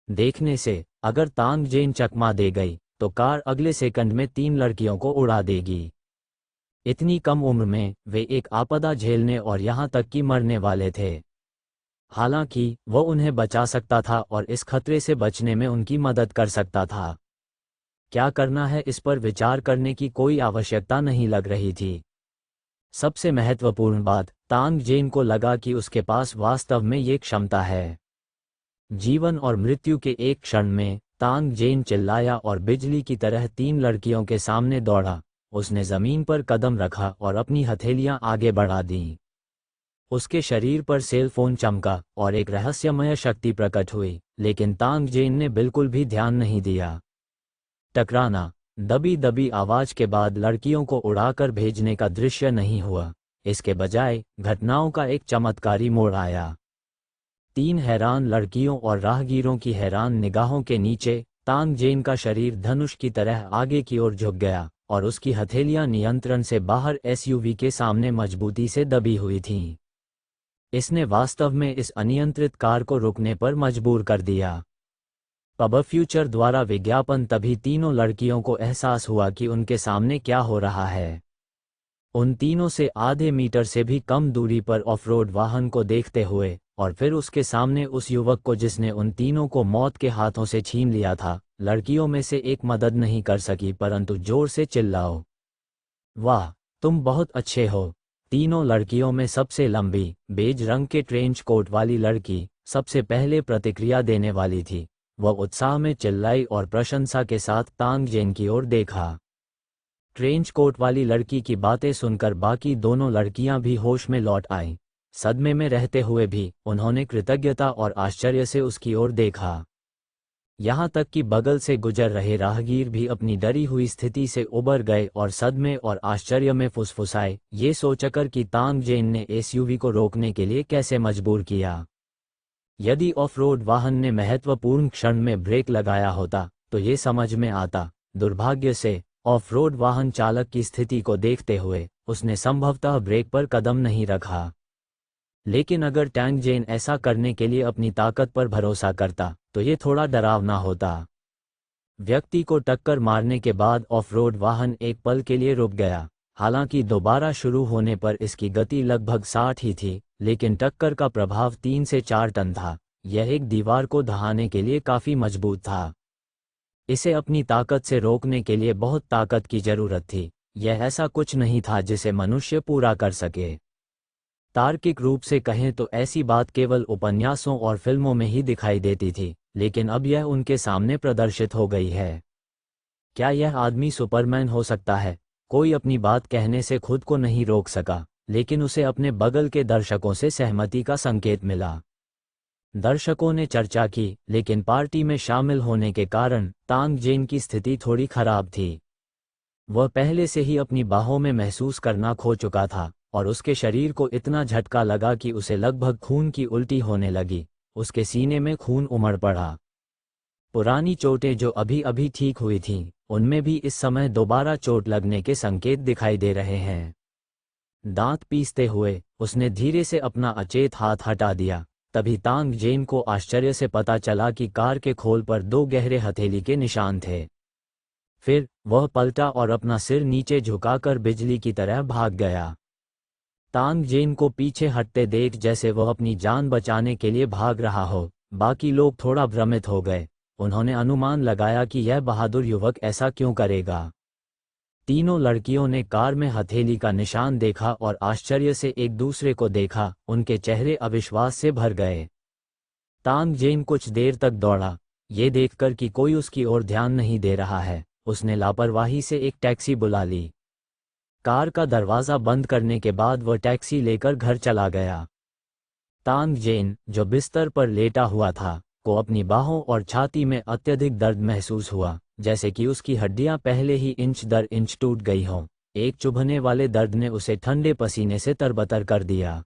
S1: देखने से अगर तांगजेन चकमा दे गई तो कार अगले सेकंड में 3 लड़कियों को उड़ा देगी। इतनी कम उम्र में वे एक आपदा झेलने और यहां तक कि मरने वाले थे। हालांकि वह उन्हें बचा सकता था और इस खतरे से बचने में उनकी मदद कर सकता था। क्या करना है इस पर विचार करने की कोई आवश्यकता नहीं लग रही थी। सबसे महत्वपूर्ण बात, तांगजेन को लगा कि उसके पास वास्तव में ये क्षमता है। जीवन और मृत्यु के एक क्षण में तांगजेन चिल्लाया और बिजली की तरह 3 लड़कियों के सामने दौड़ा। उसने जमीन पर कदम रखा और अपनी हथेलियां आगे बढ़ा दीं। उसके शरीर पर सेल फोन चमका और एक रहस्यमय शक्ति प्रकट हुई, लेकिन तांग जेन ने बिल्कुल भी ध्यान नहीं दिया। टकराना। दबी दबी आवाज के बाद लड़कियों को उड़ाकर भेजने का दृश्य नहीं हुआ। इसके बजाय घटनाओं का एक चमत्कारी मोड़ आया। 3 हैरान लड़कियों और राहगीरों की हैरान निगाहों के नीचे तांग जेन का शरीर धनुष की तरह आगे की ओर झुक गया और उसकी हथेलियां नियंत्रण से बाहर एसयूवी के सामने मजबूती से दबी हुई थीं। इसने वास्तव में इस अनियंत्रित कार को रुकने पर मजबूर कर दिया। पब फ्यूचर द्वारा विज्ञापन तभी तीनों लड़कियों को एहसास हुआ कि उनके सामने क्या हो रहा है। उन तीनों से आधे मीटर से भी कम दूरी पर ऑफरोड वाहन को देखते हुए और फिर उसके सामने उस युवक को जिसने उन तीनों को मौत के हाथों से छीन लिया था, लड़कियों में से एक मदद नहीं कर सकी परंतु जोर से चिल्लाओ, वाह, तुम बहुत अच्छे हो। तीनों लड़कियों में सबसे लंबी, बेज रंग के ट्रेंच कोट वाली लड़की सबसे पहले प्रतिक्रिया देने वाली थी। वह उत्साह में चिल्लाई और प्रशंसा के साथ तांग जेन की ओर देखा। ट्रेंच कोट वाली लड़की की बातें सुनकर बाकी दोनों लड़कियां भी होश में लौट आईं। सदमे में रहते हुए भी उन्होंने कृतज्ञता और आश्चर्य से उसकी ओर देखा। यहाँ तक कि बगल से गुजर रहे राहगीर भी अपनी डरी हुई स्थिति से उबर गए और सदमे और आश्चर्य में फुसफुसाए, ये सोचकर कि तांग जेन ने एसयूवी को रोकने के लिए कैसे मजबूर किया। यदि ऑफरोड वाहन ने महत्वपूर्ण क्षण में ब्रेक लगाया होता तो ये समझ में आता। दुर्भाग्य से ऑफरोड वाहन चालक की स्थिति को देखते हुए उसने संभवतः ब्रेक पर कदम नहीं रखा। लेकिन अगर तांग जेन ऐसा करने के लिए अपनी ताकत पर भरोसा करता तो ये थोड़ा डरावना होता। व्यक्ति को टक्कर मारने के बाद ऑफरोड वाहन एक पल के लिए रुक गया। हालांकि दोबारा शुरू होने पर इसकी गति लगभग 60 ही थी, लेकिन टक्कर का प्रभाव 3 से 4 टन था। यह एक दीवार को ढहाने के लिए काफी मजबूत था। इसे अपनी ताकत से रोकने के लिए बहुत ताकत की जरूरत थी। यह ऐसा कुछ नहीं था जिसे मनुष्य पूरा कर सके। तार्किक रूप से कहें तो ऐसी बात केवल उपन्यासों और फिल्मों में ही दिखाई देती थी, लेकिन अब यह उनके सामने प्रदर्शित हो गई है। क्या यह आदमी सुपरमैन हो सकता है? कोई अपनी बात कहने से खुद को नहीं रोक सका, लेकिन उसे अपने बगल के दर्शकों से सहमति का संकेत मिला। दर्शकों ने चर्चा की, लेकिन पार्टी में शामिल होने के कारण तांग जेन की स्थिति थोड़ी खराब थी। वह पहले से ही अपनी बाहों में महसूस करना खो चुका था और उसके शरीर को इतना झटका लगा कि उसे लगभग खून की उल्टी होने लगी। उसके सीने में खून उमड़ पड़ा। पुरानी चोटें जो अभी अभी ठीक हुई थीं, उनमें भी इस समय दोबारा चोट लगने के संकेत दिखाई दे रहे हैं। दांत पीसते हुए उसने धीरे से अपना अचेत हाथ हटा दिया। तभी तांग जेन को आश्चर्य से पता चला कि कार के खोल पर 2 गहरे हथेली के निशान थे। फिर वह पलटा और अपना सिर नीचे झुकाकर बिजली की तरह भाग गया। तांग जेन को पीछे हटते देख जैसे वह अपनी जान बचाने के लिए भाग रहा हो, बाकी लोग थोड़ा भ्रमित हो गए। उन्होंने अनुमान लगाया कि यह बहादुर युवक ऐसा क्यों करेगा। तीनों लड़कियों ने कार में हथेली का निशान देखा और आश्चर्य से एक दूसरे को देखा। उनके चेहरे अविश्वास से भर गए। तांग जेन कुछ देर तक दौड़ा, ये देखकर कि कोई उसकी ओर ध्यान नहीं दे रहा है। उसने लापरवाही से एक टैक्सी बुला ली। कार का दरवाज़ा बंद करने के बाद वह टैक्सी लेकर घर चला गया। तांग जेन, जो बिस्तर पर लेटा हुआ था, को अपनी बाहों और छाती में अत्यधिक दर्द महसूस हुआ, जैसे कि उसकी हड्डियां पहले ही इंच दर इंच टूट गई हों। एक चुभने वाले दर्द ने उसे ठंडे पसीने से तरबतर कर दिया।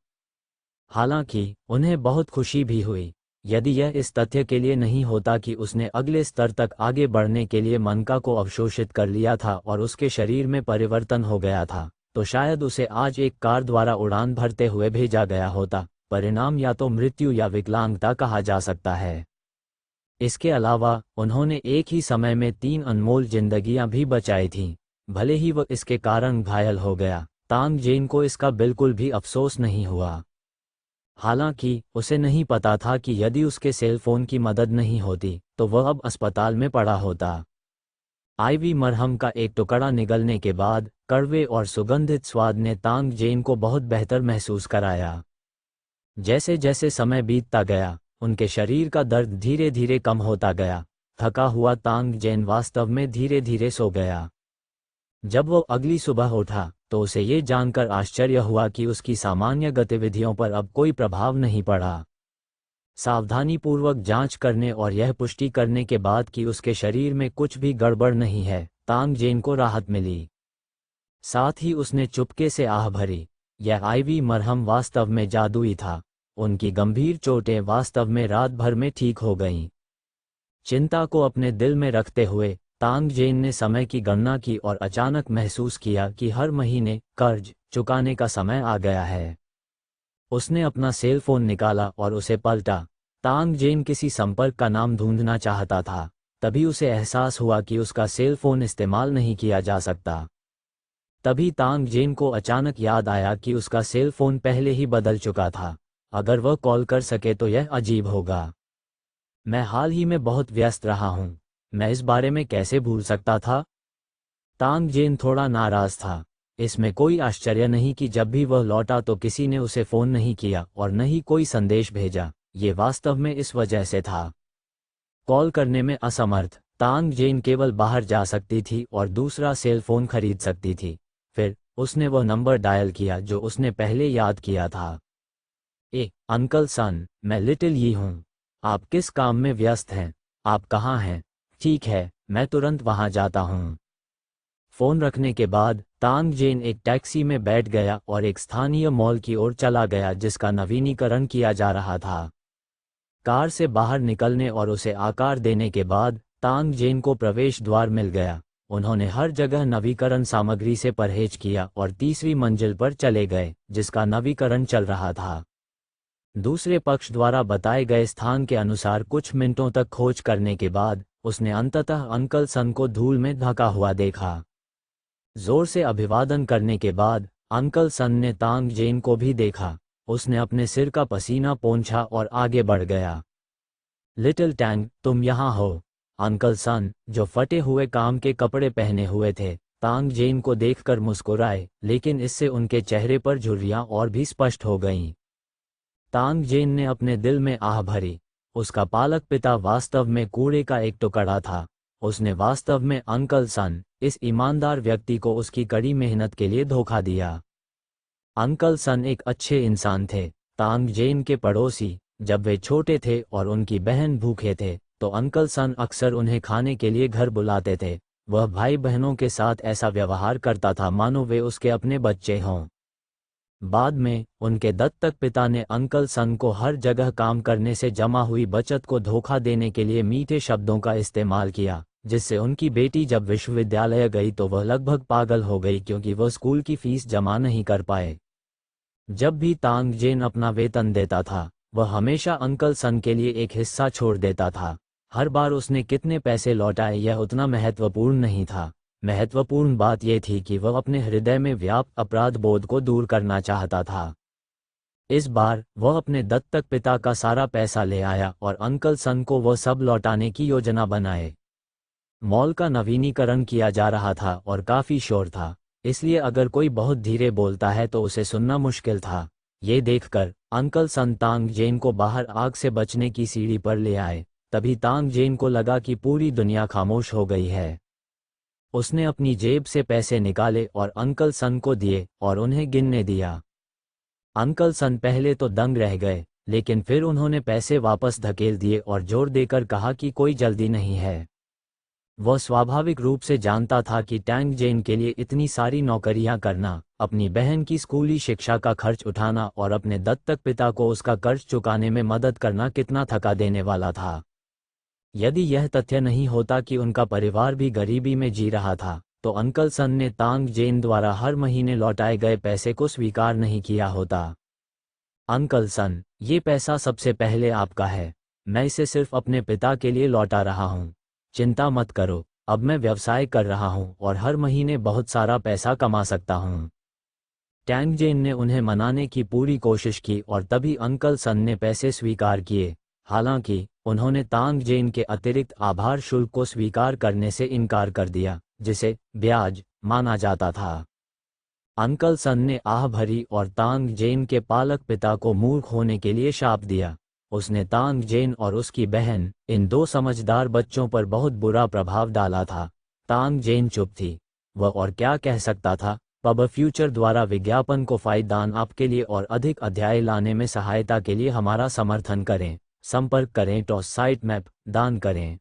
S1: हालांकि उन्हें बहुत खुशी भी हुई। यदि यह इस तथ्य के लिए नहीं होता कि उसने अगले स्तर तक आगे बढ़ने के लिए मनका को अवशोषित कर लिया था और उसके शरीर में परिवर्तन हो गया था, तो शायद उसे आज एक कार द्वारा उड़ान भरते हुए भेजा गया होता। परिणाम या तो मृत्यु या विकलांगता कहा जा सकता है। इसके अलावा उन्होंने एक ही समय में 3 अनमोल जिंदगियां भी बचाई थीं। भले ही वह इसके कारण घायल हो गया, तांग जेन को इसका बिल्कुल भी अफसोस नहीं हुआ। हालांकि उसे नहीं पता था कि यदि उसके सेल फोन की मदद नहीं होती तो वह अब अस्पताल में पड़ा होता। आईवी मरहम का एक टुकड़ा निगलने के बाद कड़वे और सुगंधित स्वाद ने तांग जेन को बहुत बेहतर महसूस कराया। जैसे जैसे समय बीतता गया, उनके शरीर का दर्द धीरे धीरे कम होता गया। थका हुआ तांग जेन वास्तव में धीरे धीरे सो गया। जब वो अगली सुबह उठा तो उसे ये जानकर आश्चर्य हुआ कि उसकी सामान्य गतिविधियों पर अब कोई प्रभाव नहीं पड़ा। सावधानीपूर्वक जांच करने और यह पुष्टि करने के बाद कि उसके शरीर में कुछ भी गड़बड़ नहीं है, तांग जेन को राहत मिली। साथ ही उसने चुपके से आह भरी, यह आईवी मरहम वास्तव में जादुई था। उनकी गंभीर चोटें वास्तव में रात भर में ठीक हो गईं। चिंता को अपने दिल में रखते हुए तांग जेन ने समय की गणना की और अचानक महसूस किया कि हर महीने कर्ज चुकाने का समय आ गया है। उसने अपना सेल फोन निकाला और उसे पलटा। तांग जेन किसी संपर्क का नाम ढूंढना चाहता था, तभी उसे एहसास हुआ कि उसका सेल फोन इस्तेमाल नहीं किया जा सकता। तभी तांग जेन को अचानक याद आया कि उसका सेल फोन पहले ही बदल चुका था। अगर वह कॉल कर सके तो यह अजीब होगा। मैं हाल ही में बहुत व्यस्त रहा हूं, मैं इस बारे में कैसे भूल सकता था? तांग जेन थोड़ा नाराज था। इसमें कोई आश्चर्य नहीं कि जब भी वह लौटा तो किसी ने उसे फोन नहीं किया और न ही कोई संदेश भेजा। ये वास्तव में इस वजह से था। कॉल करने में असमर्थ तांग जेन केवल बाहर जा सकती थी और दूसरा सेल फोन खरीद सकती थी। फिर उसने वह नंबर डायल किया जो उसने पहले याद किया था। अंकल सन, मैं लिटिल यी हूँ। आप किस काम में व्यस्त हैं? आप कहाँ हैं? ठीक है, मैं तुरंत वहाँ जाता हूँ। फोन रखने के बाद तांग जेन एक टैक्सी में बैठ गया और एक स्थानीय मॉल की ओर चला गया जिसका नवीनीकरण किया जा रहा था। कार से बाहर निकलने और उसे आकार देने के बाद तांग जेन को प्रवेश द्वार मिल गया। उन्होंने हर जगह नवीकरण सामग्री से परहेज किया और तीसरी मंजिल पर चले गए जिसका नवीकरण चल रहा था। दूसरे पक्ष द्वारा बताए गए स्थान के अनुसार कुछ मिनटों तक खोज करने के बाद उसने अंततः अंकल सन को धूल में ढका हुआ देखा। जोर से अभिवादन करने के बाद अंकल सन ने तांग जेन को भी देखा। उसने अपने सिर का पसीना पोंछा और आगे बढ़ गया। लिटिल टैंग, तुम यहाँ हो? अंकल सन, जो फटे हुए काम के कपड़े पहने हुए थे, तांग जेन को देखकर मुस्कुराए, लेकिन इससे उनके चेहरे पर झुर्रियां और भी स्पष्ट हो गईं। तांग जेन ने अपने दिल में आह भरी। उसका पालक पिता वास्तव में कूड़े का एक टुकड़ा था। उसने वास्तव में अंकल सन, इस ईमानदार व्यक्ति को उसकी कड़ी मेहनत के लिए धोखा दिया। अंकल सन एक अच्छे इंसान थे। तांग जेन के पड़ोसी, जब वे छोटे थे और उनकी बहन भूखे थे तो अंकल सन अक्सर उन्हें खाने के लिए घर बुलाते थे। वह भाई बहनों के साथ ऐसा व्यवहार करता था मानो वे उसके अपने बच्चे हों। बाद में उनके दत्तक पिता ने अंकल सन को हर जगह काम करने से जमा हुई बचत को धोखा देने के लिए मीठे शब्दों का इस्तेमाल किया, जिससे उनकी बेटी जब विश्वविद्यालय गई तो वह लगभग पागल हो गई क्योंकि वह स्कूल की फीस जमा नहीं कर पाए। जब भी तांग जेन अपना वेतन देता था, वह हमेशा अंकल सन के लिए एक हिस्सा छोड़ देता था। हर बार उसने कितने पैसे लौटाए यह उतना महत्वपूर्ण नहीं था। महत्वपूर्ण बात यह थी कि वह अपने हृदय में व्याप्त अपराध बोध को दूर करना चाहता था। इस बार वह अपने दत्तक पिता का सारा पैसा ले आया और अंकल सन को वह सब लौटाने की योजना बनाए। मॉल का नवीनीकरण किया जा रहा था और काफी शोर था, इसलिए अगर कोई बहुत धीरे बोलता है तो उसे सुनना मुश्किल था। ये देखकर अंकल सन तांग जेन को बाहर आग से बचने की सीढ़ी पर ले आए। तभी तांग जेन को लगा कि पूरी दुनिया खामोश हो गई है। उसने अपनी जेब से पैसे निकाले और अंकल सन को दिए और उन्हें गिनने दिया। अंकल सन पहले तो दंग रह गए, लेकिन फिर उन्होंने पैसे वापस धकेल दिए और जोर देकर कहा कि कोई जल्दी नहीं है। वह स्वाभाविक रूप से जानता था कि टैंग जेन के लिए इतनी सारी नौकरियां करना, अपनी बहन की स्कूली शिक्षा का खर्च उठाना और अपने दत्तक पिता को उसका कर्ज चुकाने में मदद करना कितना थका देने वाला था। यदि यह तथ्य नहीं होता कि उनका परिवार भी गरीबी में जी रहा था, तो अंकल सन ने तांग जेन द्वारा हर महीने लौटाए गए पैसे को स्वीकार नहीं किया होता। अंकल सन, ये पैसा सबसे पहले आपका है। मैं इसे सिर्फ अपने पिता के लिए लौटा रहा हूँ। चिंता मत करो, अब मैं व्यवसाय कर रहा हूँ और हर महीने बहुत सारा पैसा कमा सकता हूँ। टैंग जेन ने उन्हें मनाने की पूरी कोशिश की और तभी अंकल सन ने पैसे स्वीकार किए। हालांकि उन्होंने तांग जेन के अतिरिक्त आभार शुल्क को स्वीकार करने से इनकार कर दिया, जिसे ब्याज माना जाता था। अंकल सन ने आह भरी और तांग जेन के पालक पिता को मूर्ख होने के लिए शाप दिया। उसने तांग जेन और उसकी बहन, इन दो समझदार बच्चों पर बहुत बुरा प्रभाव डाला था। तांग जेन चुप थी। वह और क्या कह सकता था? पब फ्यूचर द्वारा विज्ञापन को फायदेमंद आपके लिए और अधिक अध्याय लाने में सहायता के लिए हमारा समर्थन करें। संपर्क करें टॉस साइट मैप दान करें।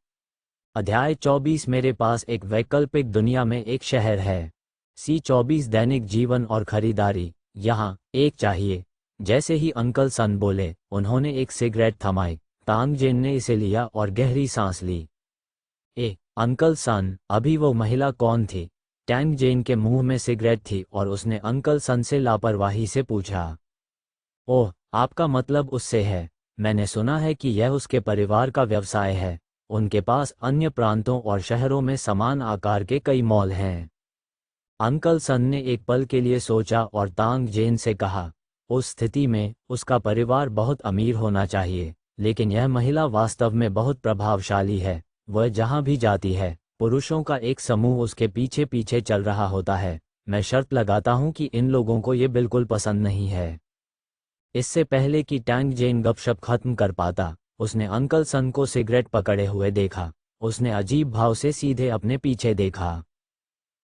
S1: अध्याय 24 मेरे पास एक वैकल्पिक दुनिया में एक शहर है। C24 दैनिक जीवन और खरीदारी। यहाँ एक चाहिए। जैसे ही अंकल सन बोले, उन्होंने एक सिगरेट थमाई। तांग जेन ने इसे लिया और गहरी सांस ली। अंकल सन, अभी वो महिला कौन थी? टैंग जेन के मुंह में सिगरेट थी और उसने अंकल सन से लापरवाही से पूछा। ओह, आपका मतलब उससे है। मैंने सुना है कि यह उसके परिवार का व्यवसाय है। उनके पास अन्य प्रांतों और शहरों में समान आकार के कई मॉल हैं। अंकल सन ने एक पल के लिए सोचा और तांग जेन से कहा, उस स्थिति में उसका परिवार बहुत अमीर होना चाहिए, लेकिन यह महिला वास्तव में बहुत प्रभावशाली है। वह जहां भी जाती है, पुरुषों का एक समूह उसके पीछे पीछे चल रहा होता है। मैं शर्त लगाता हूं कि इन लोगों को ये बिल्कुल पसंद नहीं है। इससे पहले कि टैंग जेन गपशप खत्म कर पाता, उसने अंकल सन को सिगरेट पकड़े हुए देखा। उसने अजीब भाव से सीधे अपने पीछे देखा।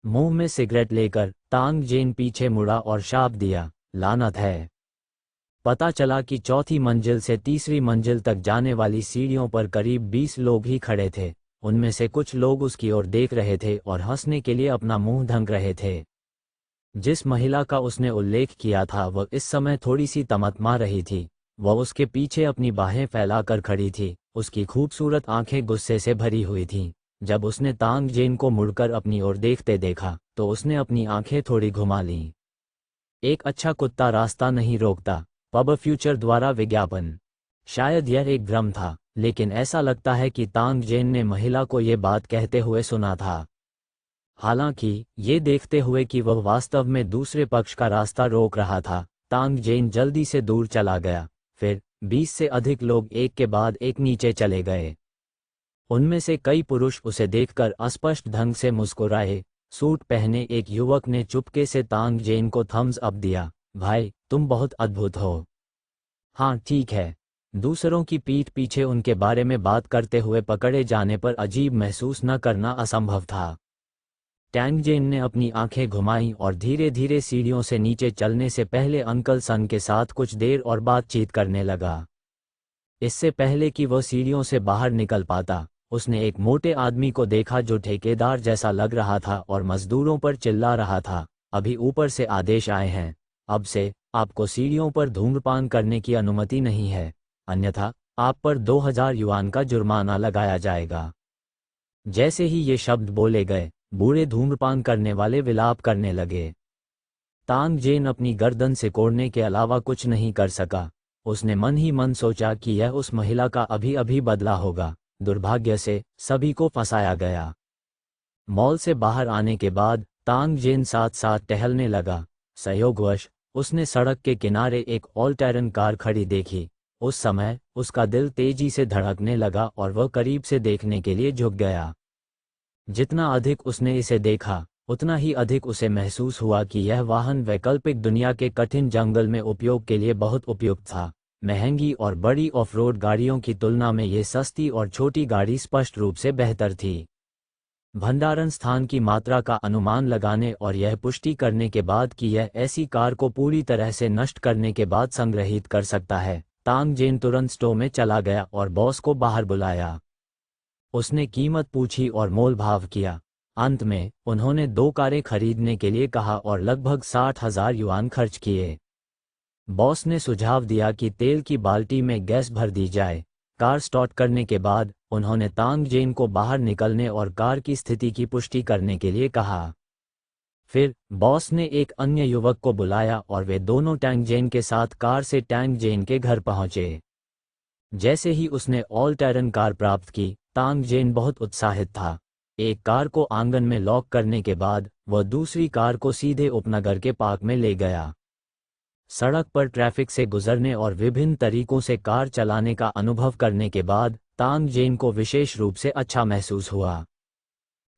S1: मुंह में सिगरेट लेकर तांग जेन पीछे मुड़ा और शाप दिया, लानत है। पता चला कि चौथी मंजिल से तीसरी मंजिल तक जाने वाली सीढ़ियों पर करीब 20 लोग ही खड़े थे। उनमें से कुछ लोग उसकी ओर देख रहे थे और हंसने के लिए अपना मुंह ढक रहे थे। जिस महिला का उसने उल्लेख किया था वह इस समय थोड़ी सी तमतमा रही थी। वह उसके पीछे अपनी बाहें फैलाकर खड़ी थी। उसकी खूबसूरत आंखें गुस्से से भरी हुई थीं। जब उसने तांग जेन को मुड़कर अपनी ओर देखते देखा तो उसने अपनी आंखें थोड़ी घुमा लीं। एक अच्छा कुत्ता रास्ता नहीं रोकता। पब फ्यूचर द्वारा विज्ञापन। शायद यह एक भ्रम था, लेकिन ऐसा लगता है कि तांग जेन ने महिला को ये बात कहते हुए सुना था। हालांकि ये देखते हुए कि वह वास्तव में दूसरे पक्ष का रास्ता रोक रहा था, तांग जेन जल्दी से दूर चला गया। फिर 20 से अधिक लोग एक के बाद एक नीचे चले गए। उनमें से कई पुरुष उसे देखकर अस्पष्ट ढंग से मुस्कुराए। सूट पहने एक युवक ने चुपके से तांग जेन को थम्स अप दिया। भाई, तुम बहुत अद्भुत हो। हाँ ठीक है। दूसरों की पीठ पीछे उनके बारे में बात करते हुए पकड़े जाने पर अजीब महसूस न करना असंभव था। टैंग जेन ने अपनी आंखें घुमाईं और धीरे धीरे सीढ़ियों से नीचे चलने से पहले अंकल सन के साथ कुछ देर और बातचीत करने लगा। इससे पहले कि वह सीढ़ियों से बाहर निकल पाता, उसने एक मोटे आदमी को देखा जो ठेकेदार जैसा लग रहा था और मजदूरों पर चिल्ला रहा था, अभी ऊपर से आदेश आए हैं। अब से आपको सीढ़ियों पर धूम्रपान करने की अनुमति नहीं है, अन्यथा आप पर 2000 युआन का जुर्माना लगाया जाएगा। जैसे ही ये शब्द बोले गए, बूढ़े धूम्रपान करने वाले विलाप करने लगे। तांग जेन अपनी गर्दन से कोड़ने के अलावा कुछ नहीं कर सका। उसने मन ही मन सोचा कि यह उस महिला का अभी अभी बदला होगा। दुर्भाग्य से सभी को फंसाया गया। मॉल से बाहर आने के बाद तांग जेन साथ साथ टहलने लगा। संयोगवश उसने सड़क के किनारे एक ऑल टेरन कार खड़ी देखी। उस समय उसका दिल तेजी से धड़कने लगा और वह करीब से देखने के लिए झुक गया। जितना अधिक उसने इसे देखा, उतना ही अधिक उसे महसूस हुआ कि यह वाहन वैकल्पिक दुनिया के कठिन जंगल में उपयोग के लिए बहुत उपयुक्त था। महंगी और बड़ी ऑफ-रोड गाड़ियों की तुलना में ये सस्ती और छोटी गाड़ी स्पष्ट रूप से बेहतर थी। भंडारण स्थान की मात्रा का अनुमान लगाने और यह पुष्टि करने के बाद कि यह ऐसी कार को पूरी तरह से नष्ट करने के बाद संग्रहित कर सकता है, तांग जेन तुरंत स्टोर में चला गया और बॉस को बाहर बुलाया। उसने कीमत पूछी और मोल भाव किया। अंत में उन्होंने 2 कारें खरीदने के लिए कहा और लगभग 60,000 युआन खर्च किए। बॉस ने सुझाव दिया कि तेल की बाल्टी में गैस भर दी जाए। कार स्टार्ट करने के बाद उन्होंने तांग जेन को बाहर निकलने और कार की स्थिति की पुष्टि करने के लिए कहा। फिर बॉस ने एक अन्य युवक को बुलाया और वे दोनों टैंग जेन के साथ कार से टैंग जेन के घर पहुंचे। जैसे ही उसने ऑल टेरन कार प्राप्त की, तांग जेन बहुत उत्साहित था। एक कार को आंगन में लॉक करने के बाद वह दूसरी कार को सीधे उपनगर के पार्क में ले गया। सड़क पर ट्रैफिक से गुजरने और विभिन्न तरीकों से कार चलाने का अनुभव करने के बाद तांग जेन को विशेष रूप से अच्छा महसूस हुआ।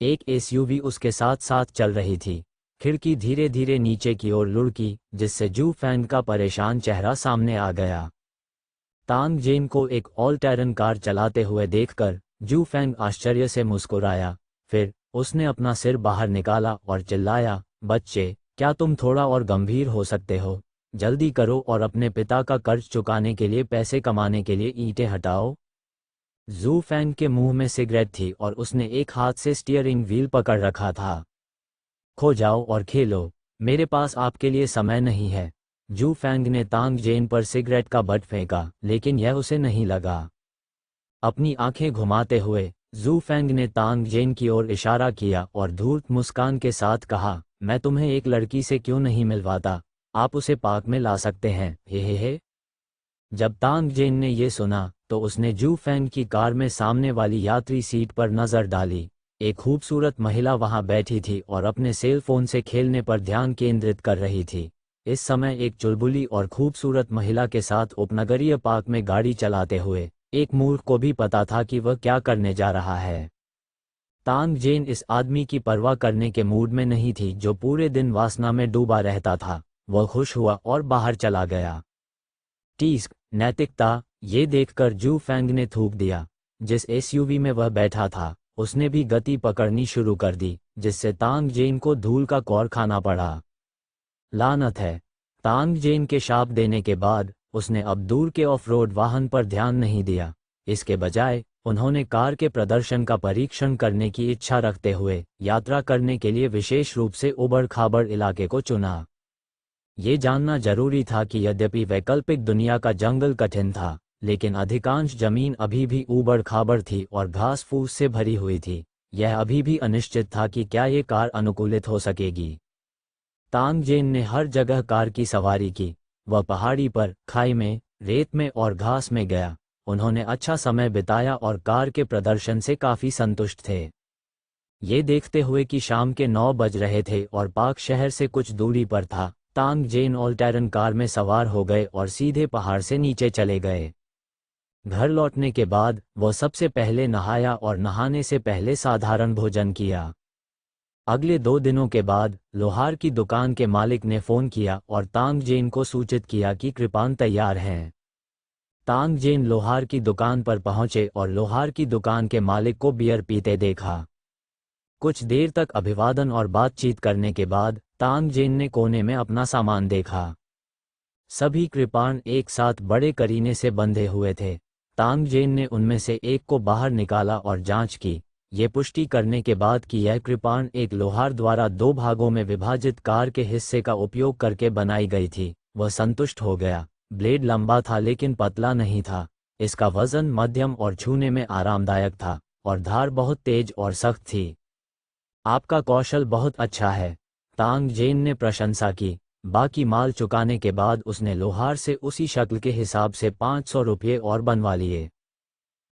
S1: एक एसयूवी उसके साथ साथ चल रही थी। खिड़की धीरे धीरे नीचे की ओर लुढ़की, जिससे जू फैंग का परेशान चेहरा सामने आ गया। तांग जेन को एक ऑल टेरन कार चलाते हुए देखकर जू फैंग आश्चर्य से मुस्कुराया। फिर उसने अपना सिर बाहर निकाला और चिल्लाया, बच्चे, क्या तुम थोड़ा और गंभीर हो सकते हो? जल्दी करो और अपने पिता का कर्ज चुकाने के लिए पैसे कमाने के लिए ईंटें हटाओ। जू फैंग के मुंह में सिगरेट थी और उसने एक हाथ से स्टीयरिंग व्हील पकड़ रखा था। खो जाओ और खेलो, मेरे पास आपके लिए समय नहीं है। जू फैंग ने तांग जेन पर सिगरेट का बट फेंका, लेकिन यह उसे नहीं लगा। अपनी आंखें घुमाते हुए जू फैंग ने तांग जेन की ओर इशारा किया और धूर्त मुस्कान के साथ कहा, मैं तुम्हें एक लड़की से क्यों नहीं मिलवाता, आप उसे पार्क में ला सकते हैं। हे। जब तांग जेन ने ये सुना तो उसने जू फैंग की कार में सामने वाली यात्री सीट पर नजर डाली। एक खूबसूरत महिला वहां बैठी थी और अपने सेल फोन से खेलने पर ध्यान केंद्रित कर रही थी। इस समय एक चुलबुली और खूबसूरत महिला के साथ उपनगरीय पार्क में गाड़ी चलाते हुए एक मूर्ख को भी पता था कि वह क्या करने जा रहा है। तांग जेन इस आदमी की परवाह करने के मूड में नहीं थी जो पूरे दिन वासना में डूबा रहता था। वह खुश हुआ और बाहर चला गया। टीस्क, नैतिकता, ये देखकर जू फैंग ने थूक दिया। जिस एसयूवी में वह बैठा था उसने भी गति पकड़नी शुरू कर दी, जिससे तांग जेन को धूल का कौर खाना पड़ा। लानत है। तांग जेन के शाप देने के बाद उसने अब दूर के ऑफ रोड वाहन पर ध्यान नहीं दिया। इसके बजाय उन्होंने कार के प्रदर्शन का परीक्षण करने की इच्छा रखते हुए यात्रा करने के लिए विशेष रूप से उबड़ खाबड़ इलाके को चुना। ये जानना जरूरी था कि यद्यपि वैकल्पिक दुनिया का जंगल कठिन था, लेकिन अधिकांश जमीन अभी भी ऊबड़ खाबड़ थी और घास फूस से भरी हुई थी। यह अभी भी अनिश्चित था कि क्या ये कार अनुकूलित हो सकेगी। तांग जेन ने हर जगह कार की सवारी की। वह पहाड़ी पर, खाई में, रेत में और घास में गया। उन्होंने अच्छा समय बिताया और कार के प्रदर्शन से काफी संतुष्ट थे। ये देखते हुए कि शाम के 9 बज रहे थे और पार्क शहर से कुछ दूरी पर था, तांग जेन ऑल्टैरन कार में सवार हो गए और सीधे पहाड़ से नीचे चले गए। घर लौटने के बाद वह सबसे पहले नहाया और नहाने से पहले साधारण भोजन किया। अगले 2 दिनों के बाद लोहार की दुकान के मालिक ने फ़ोन किया और तांग जेन को सूचित किया कि कृपान तैयार हैं। तांग जेन लोहार की दुकान पर पहुंचे और लोहार की दुकान के मालिक को बियर पीते देखा। कुछ देर तक अभिवादन और बातचीत करने के बाद तांग जेन ने कोने में अपना सामान देखा। सभी कृपाण एक साथ बड़े करीने से बंधे हुए थे। तांग जेन ने उनमें से एक को बाहर निकाला और जांच की। ये पुष्टि करने के बाद कि यह कृपाण एक लोहार द्वारा 2 भागों में विभाजित कार के हिस्से का उपयोग करके बनाई गई थी, वह संतुष्ट हो गया। ब्लेड लंबा था लेकिन पतला नहीं था। इसका वजन मध्यम और छूने में आरामदायक था और धार बहुत तेज और सख्त थी। आपका कौशल बहुत अच्छा है, तांग जेन ने प्रशंसा की। बाकी माल चुकाने के बाद उसने लोहार से उसी शक्ल के हिसाब से 500 रुपये और बनवा लिए।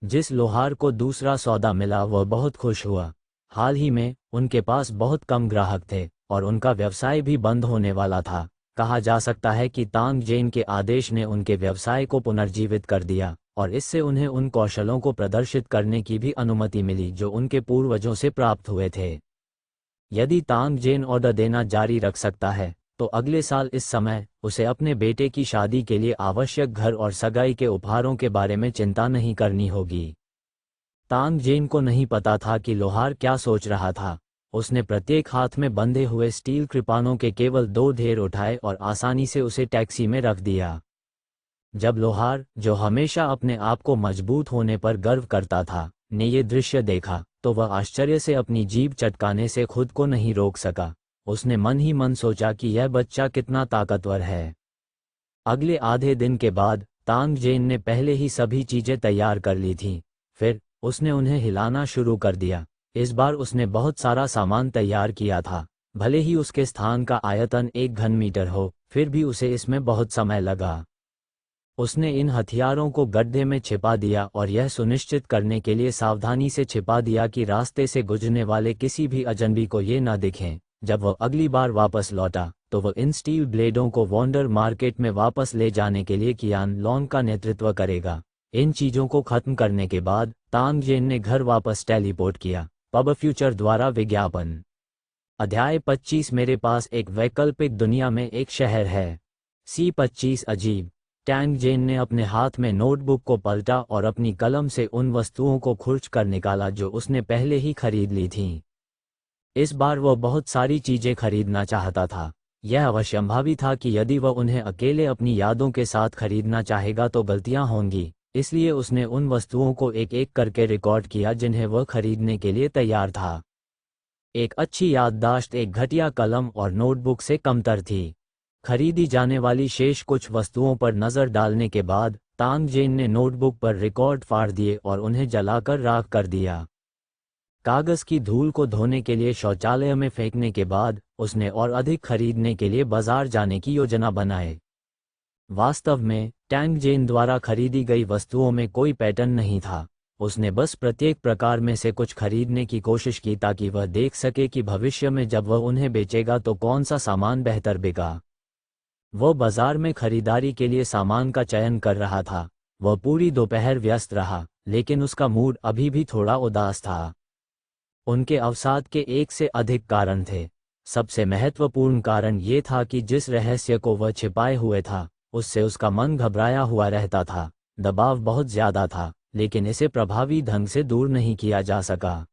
S1: जिस लोहार को दूसरा सौदा मिला वह बहुत खुश हुआ। हाल ही में उनके पास बहुत कम ग्राहक थे और उनका व्यवसाय भी बंद होने वाला था। कहा जा सकता है कि तांग जेन के आदेश ने उनके व्यवसाय को पुनर्जीवित कर दिया और इससे उन्हें उन कौशलों को प्रदर्शित करने की भी अनुमति मिली जो उनके पूर्वजों से प्राप्त हुए थे। यदि तांग जेन ऑर्डर देना जारी रख सकता है तो अगले साल इस समय उसे अपने बेटे की शादी के लिए आवश्यक घर और सगाई के उपहारों के बारे में चिंता नहीं करनी होगी। तांग जेन को नहीं पता था कि लोहार क्या सोच रहा था। उसने प्रत्येक हाथ में बंधे हुए स्टील कृपानों के केवल 2 ढेर उठाए और आसानी से उसे टैक्सी में रख दिया। जब लोहार, जो हमेशा अपने आप को मजबूत होने पर गर्व करता था, ने ये दृश्य देखा तो वह आश्चर्य से अपनी जीभ चटकाने से खुद को नहीं रोक सका। उसने मन ही मन सोचा कि यह बच्चा कितना ताकतवर है। अगले आधे दिन के बाद तांग जेन ने पहले ही सभी चीजें तैयार कर ली थीं। फिर उसने उन्हें हिलाना शुरू कर दिया। इस बार उसने बहुत सारा सामान तैयार किया था। भले ही उसके स्थान का आयतन 1 घन मीटर हो, फिर भी उसे इसमें बहुत समय लगा। उसने इन हथियारों को गड्ढे में छिपा दिया और यह सुनिश्चित करने के लिए सावधानी से छिपा दिया कि रास्ते से गुजरने वाले किसी भी अजनबी को ये न दिखें। जब वह अगली बार वापस लौटा तो वह इन स्टील ब्लेडों को वॉन्डर मार्केट में वापस ले जाने के लिए कियान लॉन्ग का नेतृत्व करेगा। इन चीजों को खत्म करने के बाद तांग जेन ने घर वापस टेलीपोर्ट किया। पब फ्यूचर द्वारा विज्ञापन। अध्याय 25। मेरे पास एक वैकल्पिक दुनिया में एक शहर है। C25 अजीब। टैंग जेन ने अपने हाथ में नोटबुक को पलटा और अपनी कलम से उन वस्तुओं को खुर्च कर निकाला जो उसने पहले ही खरीद ली थीं। इस बार वह बहुत सारी चीजें खरीदना चाहता था। यह अवश्यंभावी था कि यदि वह उन्हें अकेले अपनी यादों के साथ खरीदना चाहेगा तो गलतियां होंगी, इसलिए उसने उन वस्तुओं को एक एक करके रिकॉर्ड किया जिन्हें वह खरीदने के लिए तैयार था। एक अच्छी याददाश्त एक घटिया कलम और नोटबुक से कमतर थी। खरीदी जाने वाली शेष कुछ वस्तुओं पर नज़र डालने के बाद तांग जेन ने नोटबुक पर रिकॉर्ड फाड़ दिए और उन्हें जलाकर राख कर दिया। कागज़ की धूल को धोने के लिए शौचालय में फेंकने के बाद उसने और अधिक खरीदने के लिए बाजार जाने की योजना बनाई। वास्तव में टैंग जेन द्वारा खरीदी गई वस्तुओं में कोई पैटर्न नहीं था। उसने बस प्रत्येक प्रकार में से कुछ खरीदने की कोशिश की ताकि वह देख सके कि भविष्य में जब वह उन्हें बेचेगा तो कौन सा सामान बेहतर बिका। वह बाजार में खरीदारी के लिए सामान का चयन कर रहा था। वह पूरी दोपहर व्यस्त रहा, लेकिन उसका मूड अभी भी थोड़ा उदास था। उनके अवसाद के एक से अधिक कारण थे। सबसे महत्वपूर्ण कारण ये था कि जिस रहस्य को वह छिपाए हुए था, उससे उसका मन घबराया हुआ रहता था। दबाव बहुत ज्यादा था, लेकिन इसे प्रभावी ढंग से दूर नहीं किया जा सका।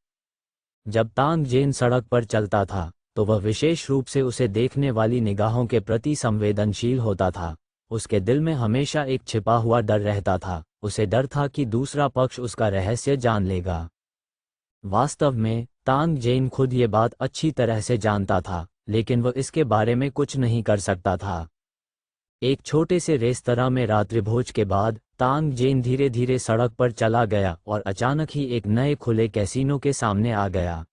S1: जब तांग जेन सड़क पर चलता था, तो वह विशेष रूप से उसे देखने वाली निगाहों के प्रति संवेदनशील होता था। उसके दिल में हमेशा एक छिपा हुआ डर रहता था। उसे डर था कि दूसरा पक्ष उसका रहस्य जान लेगा। वास्तव में तांग जेन खुद ये बात अच्छी तरह से जानता था, लेकिन वह इसके बारे में कुछ नहीं कर सकता था। एक छोटे से रेस्तरां में रात्रिभोज के बाद तांग जेन धीरे धीरे सड़क पर चला गया और अचानक ही एक नए खुले कैसीनो के सामने आ गया।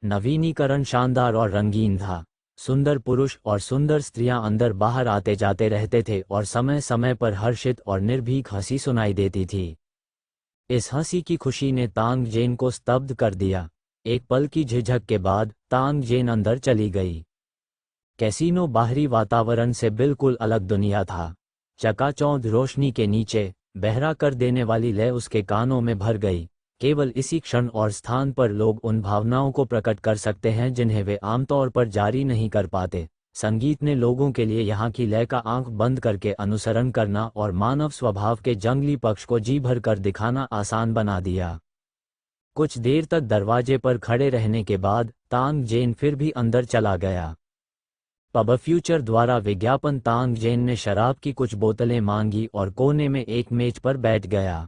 S1: नवीनीकरण शानदार और रंगीन था। सुंदर पुरुष और सुंदर स्त्रियां अंदर बाहर आते जाते रहते थे और समय समय पर हर्षित और निर्भीक हंसी सुनाई देती थी। इस हंसी की खुशी ने तांग जेन को स्तब्ध कर दिया। एक पल की झिझक के बाद तांग जेन अंदर चली गई। कैसीनो बाहरी वातावरण से बिल्कुल अलग दुनिया था। चकाचौंध रोशनी के नीचे बहरा कर देने वाली लय उसके कानों में भर गई। केवल इसी क्षण और स्थान पर लोग उन भावनाओं को प्रकट कर सकते हैं जिन्हें वे आमतौर पर जारी नहीं कर पाते। संगीत ने लोगों के लिए यहाँ की लय का आंख बंद करके अनुसरण करना और मानव स्वभाव के जंगली पक्ष को जी भर कर दिखाना आसान बना दिया। कुछ देर तक दरवाजे पर खड़े रहने के बाद तांग जेन फिर भी अंदर चला गया। पब फ्यूचर द्वारा विज्ञापन। तांग जेन ने शराब की कुछ बोतलें मांगी और कोने में एक मेज पर बैठ गया।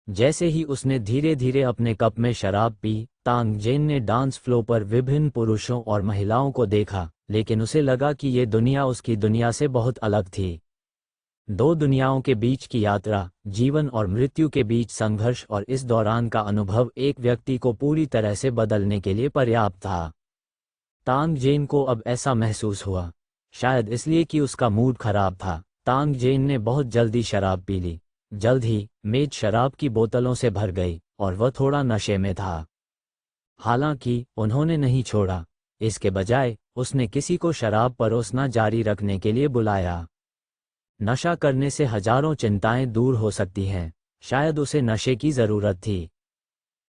S1: जैसे ही उसने धीरे धीरे अपने कप में शराब पी, तांग जेन ने डांस फ्लोर पर विभिन्न पुरुषों और महिलाओं को देखा, लेकिन उसे लगा कि ये दुनिया उसकी दुनिया से बहुत अलग थी। दो दुनियाओं के बीच की यात्रा, जीवन और मृत्यु के बीच संघर्ष और इस दौरान का अनुभव एक व्यक्ति को पूरी तरह से बदलने के लिए पर्याप्त था। तांग जेन को अब ऐसा महसूस हुआ, शायद इसलिए कि उसका मूड खराब था। तांग जेन ने बहुत जल्दी शराब पी ली। जल्द ही मेज शराब की बोतलों से भर गई और वह थोड़ा नशे में था। हालांकि उन्होंने नहीं छोड़ा। इसके बजाय उसने किसी को शराब परोसना जारी रखने के लिए बुलाया। नशा करने से हजारों चिंताएं दूर हो सकती हैं। शायद उसे नशे की जरूरत थी।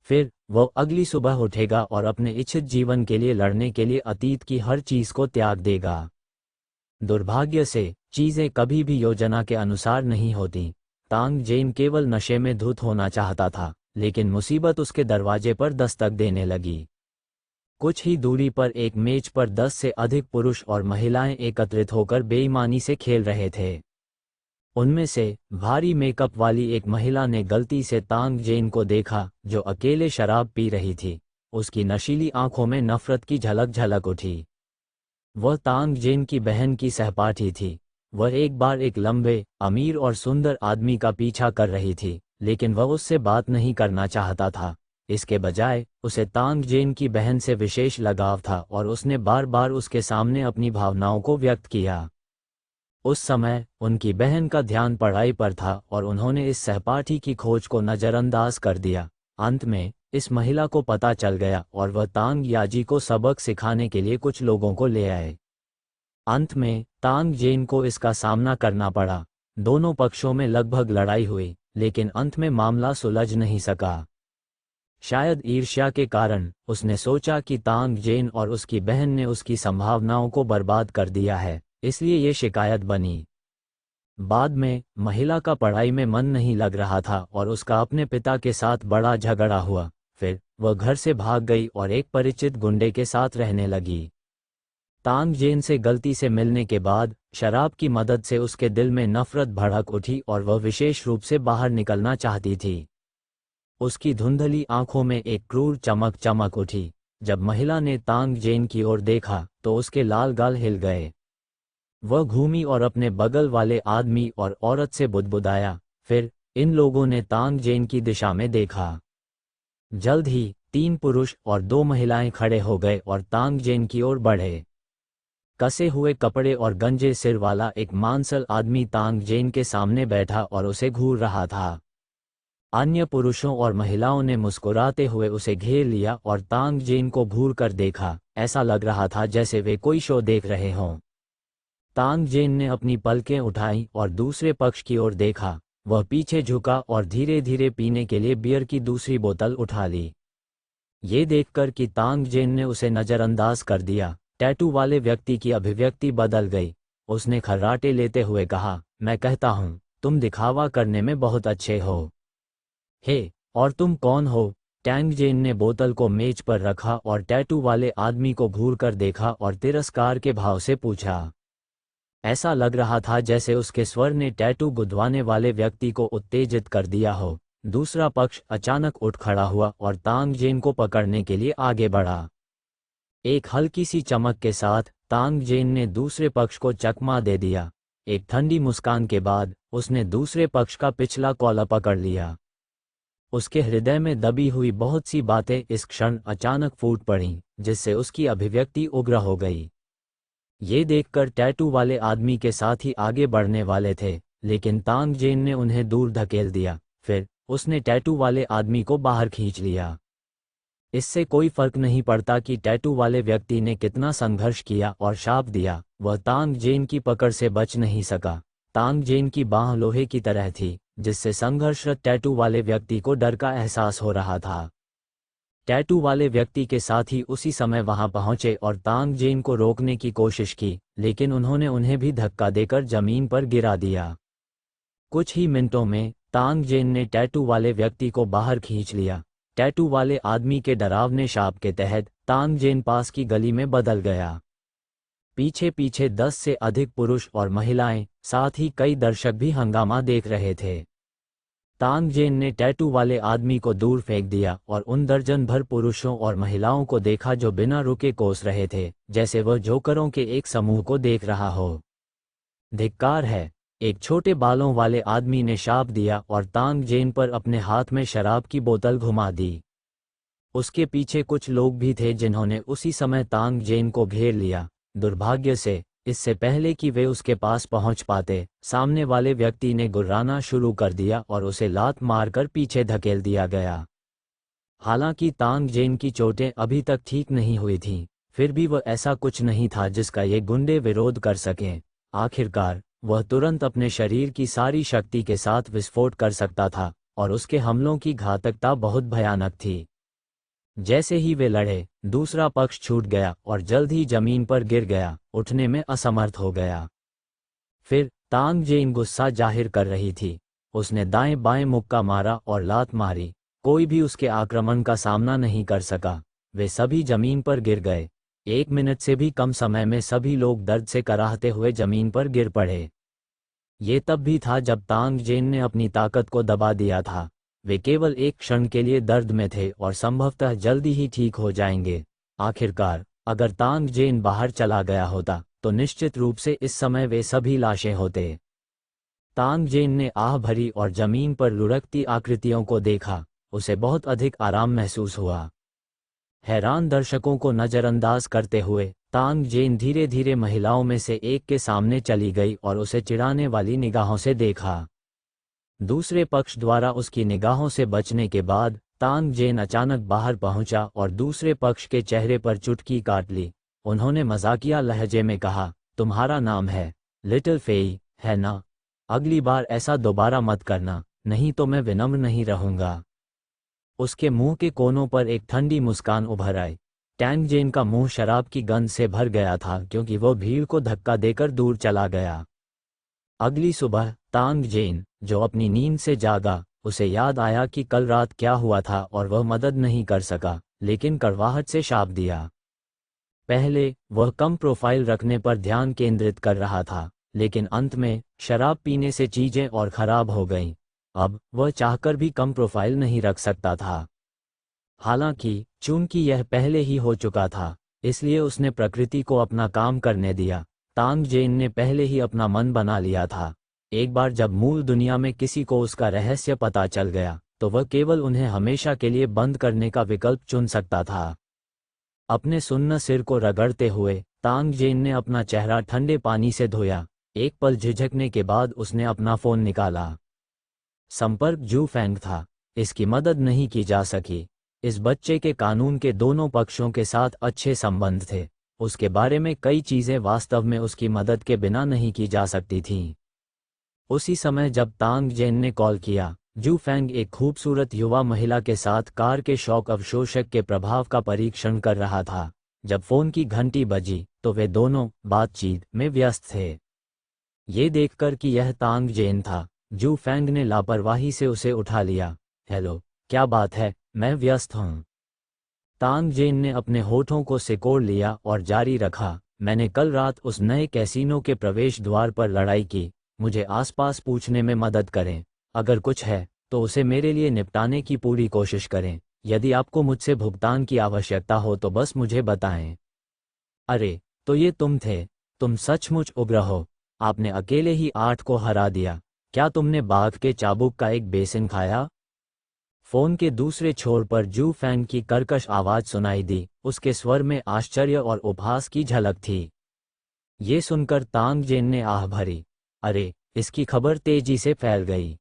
S1: फिर वह अगली सुबह उठेगा और अपने इच्छित जीवन के लिए लड़ने के लिए अतीत की हर चीज को त्याग देगा। दुर्भाग्य से चीजें कभी भी योजना के अनुसार नहीं होती। तांग जेन केवल नशे में धुत होना चाहता था, लेकिन मुसीबत उसके दरवाजे पर दस्तक देने लगी। कुछ ही दूरी पर एक मेज पर 10 से अधिक पुरुष और महिलाएं एकत्रित होकर बेईमानी से खेल रहे थे। उनमें से भारी मेकअप वाली एक महिला ने गलती से तांग जेन को देखा, जो अकेले शराब पी रही थी। उसकी नशीली आंखों में नफरत की झलक झलक उठी। वह तांग जेन की बहन की सहपाठी थी। वह एक बार एक लंबे, अमीर और सुंदर आदमी का पीछा कर रही थी, लेकिन वह उससे बात नहीं करना चाहता था। इसके बजाय उसे तांग जेन की बहन से विशेष लगाव था और उसने बार बार उसके सामने अपनी भावनाओं को व्यक्त किया। उस समय उनकी बहन का ध्यान पढ़ाई पर था और उन्होंने इस सहपाठी की खोज को नजरअंदाज कर दिया। अंत में इस महिला को पता चल गया और वह तांग याजी को सबक सिखाने के लिए कुछ लोगों को ले आए। अंत में तांग जेन को इसका सामना करना पड़ा। दोनों पक्षों में लगभग लड़ाई हुई, लेकिन अंत में मामला सुलझ नहीं सका। शायद ईर्ष्या के कारण उसने सोचा कि तांग जेन और उसकी बहन ने उसकी संभावनाओं को बर्बाद कर दिया है, इसलिए ये शिकायत बनी। बाद में महिला का पढ़ाई में मन नहीं लग रहा था और उसका अपने पिता के साथ बड़ा झगड़ा हुआ। फिर वह घर से भाग गई और एक परिचित गुंडे के साथ रहने लगी। तांग जेन से गलती से मिलने के बाद शराब की मदद से उसके दिल में नफरत भड़क उठी और वह विशेष रूप से बाहर निकलना चाहती थी। उसकी धुंधली आंखों में एक क्रूर चमक चमक उठी। जब महिला ने तांग जेन की ओर देखा तो उसके लाल गाल हिल गए। वह घूमी और अपने बगल वाले आदमी और औरत से बुदबुदाया। फिर इन लोगों ने तांग जेन की दिशा में देखा। जल्द ही 3 पुरुष और 2 महिलाएं खड़े हो गए और तांग जेन की ओर बढ़े। कसे हुए कपड़े और गंजे सिर वाला एक मांसल आदमी तांग जेन के सामने बैठा और उसे घूर रहा था। अन्य पुरुषों और महिलाओं ने मुस्कुराते हुए उसे घेर लिया और तांग जेन को घूर कर देखा। ऐसा लग रहा था जैसे वे कोई शो देख रहे हों। तांग जेन ने अपनी पलकें उठाई और दूसरे पक्ष की ओर देखा। वह पीछे झुका और धीरे धीरे पीने के लिए बियर की दूसरी बोतल उठा ली। ये देखकर कि तांग जेन ने उसे नज़रअंदाज कर दिया, टैटू वाले व्यक्ति की अभिव्यक्ति बदल गई। उसने खर्राटे लेते हुए कहा, मैं कहता हूँ तुम दिखावा करने में बहुत अच्छे हो। हे, और तुम कौन हो? टैंग जेन ने बोतल को मेज पर रखा और टैटू वाले आदमी को घूरकर देखा और तिरस्कार के भाव से पूछा। ऐसा लग रहा था जैसे उसके स्वर ने टैटू गुदवाने वाले व्यक्ति को उत्तेजित कर दिया हो। दूसरा पक्ष अचानक उठ खड़ा हुआ और तांग जेन को पकड़ने के लिए आगे बढ़ा। एक हल्की सी चमक के साथ तांग जेन ने दूसरे पक्ष को चकमा दे दिया। एक ठंडी मुस्कान के बाद उसने दूसरे पक्ष का पिछला कॉलर पकड़ लिया। उसके हृदय में दबी हुई बहुत सी बातें इस क्षण अचानक फूट पड़ीं, जिससे उसकी अभिव्यक्ति उग्र हो गई। ये देखकर टैटू वाले आदमी के साथ ही आगे बढ़ने वाले थे, लेकिन तांग जेन ने उन्हें दूर धकेल दिया। फिर उसने टैटू वाले आदमी को बाहर खींच लिया। इससे कोई फर्क नहीं पड़ता कि टैटू वाले व्यक्ति ने कितना संघर्ष किया और शाप दिया, वह तांग जेन की पकड़ से बच नहीं सका। तांग जेन की बांह लोहे की तरह थी, जिससे संघर्षरत टैटू वाले व्यक्ति को डर का एहसास हो रहा था। टैटू वाले व्यक्ति के साथ ही उसी समय वहां पहुंचे और तांग जेन को रोकने की कोशिश की, लेकिन उन्होंने उन्हें भी धक्का देकर जमीन पर गिरा दिया। कुछ ही मिनटों में तांग जेन ने टैटू वाले व्यक्ति को बाहर खींच लिया। टैटू वाले आदमी के डरावने शाप के तहत तांग जेन पास की गली में बदल गया। पीछे पीछे 10 से अधिक पुरुष और महिलाएं, साथ ही कई दर्शक भी हंगामा देख रहे थे। तांग जेन ने टैटू वाले आदमी को दूर फेंक दिया और उन दर्जन भर पुरुषों और महिलाओं को देखा जो बिना रुके कोस रहे थे, जैसे वह जोकरों के एक समूह को देख रहा हो। धिक्कार है, एक छोटे बालों वाले आदमी ने शाप दिया और तांग जेन पर अपने हाथ में शराब की बोतल घुमा दी। उसके पीछे कुछ लोग भी थे जिन्होंने उसी समय तांग जेन को घेर लिया। दुर्भाग्य से, इससे पहले कि वे उसके पास पहुंच पाते, सामने वाले व्यक्ति ने गुर्राना शुरू कर दिया और उसे लात मारकर पीछे धकेल दिया गया। हालांकि तांग जेन की चोटें अभी तक ठीक नहीं हुई थीं, फिर भी वह ऐसा कुछ नहीं था जिसका ये गुंडे विरोध कर सकें। आखिरकार वह तुरंत अपने शरीर की सारी शक्ति के साथ विस्फोट कर सकता था और उसके हमलों की घातकता बहुत भयानक थी। जैसे ही वे लड़े, दूसरा पक्ष छूट गया और जल्द ही जमीन पर गिर गया, उठने में असमर्थ हो गया। फिर तांग जेन गुस्सा जाहिर कर रही थी। उसने दाएं बाएं मुक्का मारा और लात मारी। कोई भी उसके आक्रमण का सामना नहीं कर सका। वे सभी जमीन पर गिर गए। 1 मिनट से भी कम समय में सभी लोग दर्द से कराहते हुए जमीन पर गिर पड़े। ये तब भी था जब तांग जेन ने अपनी ताकत को दबा दिया था। वे केवल एक क्षण के लिए दर्द में थे और संभवतः जल्दी ही ठीक हो जाएंगे। आखिरकार, अगर तांग जेन बाहर चला गया होता, तो निश्चित रूप से इस समय वे सभी लाशें होते। तांग जेन ने आह भरी और जमीन पर लुढ़कती आकृतियों को देखा। उसे बहुत अधिक आराम महसूस हुआ। हैरान दर्शकों को नज़रअंदाज करते हुए तांग जेन धीरे धीरे महिलाओं में से एक के सामने चली गई और उसे चिढ़ाने वाली निगाहों से देखा। दूसरे पक्ष द्वारा उसकी निगाहों से बचने के बाद तांग जेन अचानक बाहर पहुंचा और दूसरे पक्ष के चेहरे पर चुटकी काट ली। उन्होंने मजाकिया लहजे में कहा, तुम्हारा नाम है लिटिल फेई, है ना? अगली बार ऐसा दोबारा मत करना, नहीं तो मैं विनम्र नहीं रहूंगा। उसके मुंह के कोनों पर एक ठंडी मुस्कान उभर आई। टैंग जेन का मुंह शराब की गंध से भर गया था क्योंकि वह भीड़ को धक्का देकर दूर चला गया। अगली सुबह तांग जेन, जो अपनी नींद से जागा, उसे याद आया कि कल रात क्या हुआ था और वह मदद नहीं कर सका, लेकिन कड़वाहट से शाप दिया। पहले वह कम प्रोफाइल रखने पर ध्यान केंद्रित कर रहा था, लेकिन अंत में शराब पीने से चीजें और खराब हो गईं। अब वह चाहकर भी कम प्रोफाइल नहीं रख सकता था। हालांकि चूंकि यह पहले ही हो चुका था, इसलिए उसने प्रकृति को अपना काम करने दिया। तांग जेन ने पहले ही अपना मन बना लिया था। एक बार जब मूल दुनिया में किसी को उसका रहस्य पता चल गया, तो वह केवल उन्हें हमेशा के लिए बंद करने का विकल्प चुन सकता था। अपने सुन्न सिर को रगड़ते हुए तांग जेन ने अपना चेहरा ठंडे पानी से धोया। एक पल झिझकने के बाद उसने अपना फोन निकाला। संपर्क जू फैंग था। इसकी मदद नहीं की जा सकी। इस बच्चे के कानून के दोनों पक्षों के साथ अच्छे संबंध थे। उसके बारे में कई चीजें वास्तव में उसकी मदद के बिना नहीं की जा सकती थीं। उसी समय जब तांग जेन ने कॉल किया, जू फैंग एक खूबसूरत युवा महिला के साथ कार के शॉक अवशोषक के प्रभाव का परीक्षण कर रहा था। जब फोन की घंटी बजी तो वे दोनों बातचीत में व्यस्त थे। ये देखकर कि यह तांग जेन था, जू फैंग ने लापरवाही से उसे उठा लिया। हेलो, क्या बात है, मैं व्यस्त हूँ। तांग जेन ने अपने होठों को सिकोड़ लिया और जारी रखा। मैंने कल रात उस नए कैसीनो के प्रवेश द्वार पर लड़ाई की। मुझे आसपास पूछने में मदद करें। अगर कुछ है तो उसे मेरे लिए निपटाने की पूरी कोशिश करें। यदि आपको मुझसे भुगतान की आवश्यकता हो तो बस मुझे बताएं। अरे, तो ये तुम थे। तुम सचमुच उग्र हो। आपने अकेले ही 8 को हरा दिया। क्या तुमने बाघ के चाबुक का एक बेसिन खाया? फोन के दूसरे छोर पर जू फैंग की कर्कश आवाज सुनाई दी। उसके स्वर में आश्चर्य और उपहास की झलक थी। ये सुनकर तांग जेन ने आह भरी। अरे, इसकी खबर तेजी से फैल गई।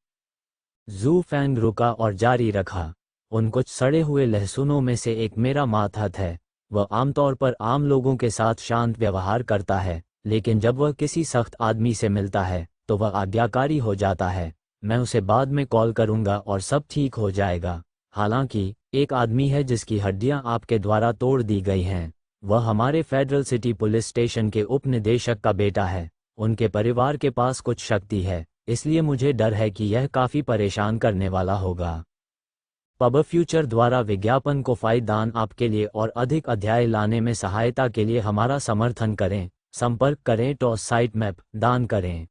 S1: जू फैंग रुका और जारी रखा। उन कुछ सड़े हुए लहसुनों में से एक मेरा मातहत है। वह आमतौर पर आम लोगों के साथ शांत व्यवहार करता है, लेकिन जब वह किसी सख्त आदमी से मिलता है तो वह आज्ञाकारी हो जाता है। मैं उसे बाद में कॉल करूंगा और सब ठीक हो जाएगा। हालांकि एक आदमी है जिसकी हड्डियां आपके द्वारा तोड़ दी गई हैं। वह हमारे फेडरल सिटी पुलिस स्टेशन के उप निदेशक का बेटा है। उनके परिवार के पास कुछ शक्ति है, इसलिए मुझे डर है कि यह काफी परेशान करने वाला होगा। पब फ्यूचर द्वारा विज्ञापन को फायदान आपके लिए और अधिक अध्याय लाने में सहायता के लिए हमारा समर्थन करें। संपर्क करें तो साइट मैप दान करें।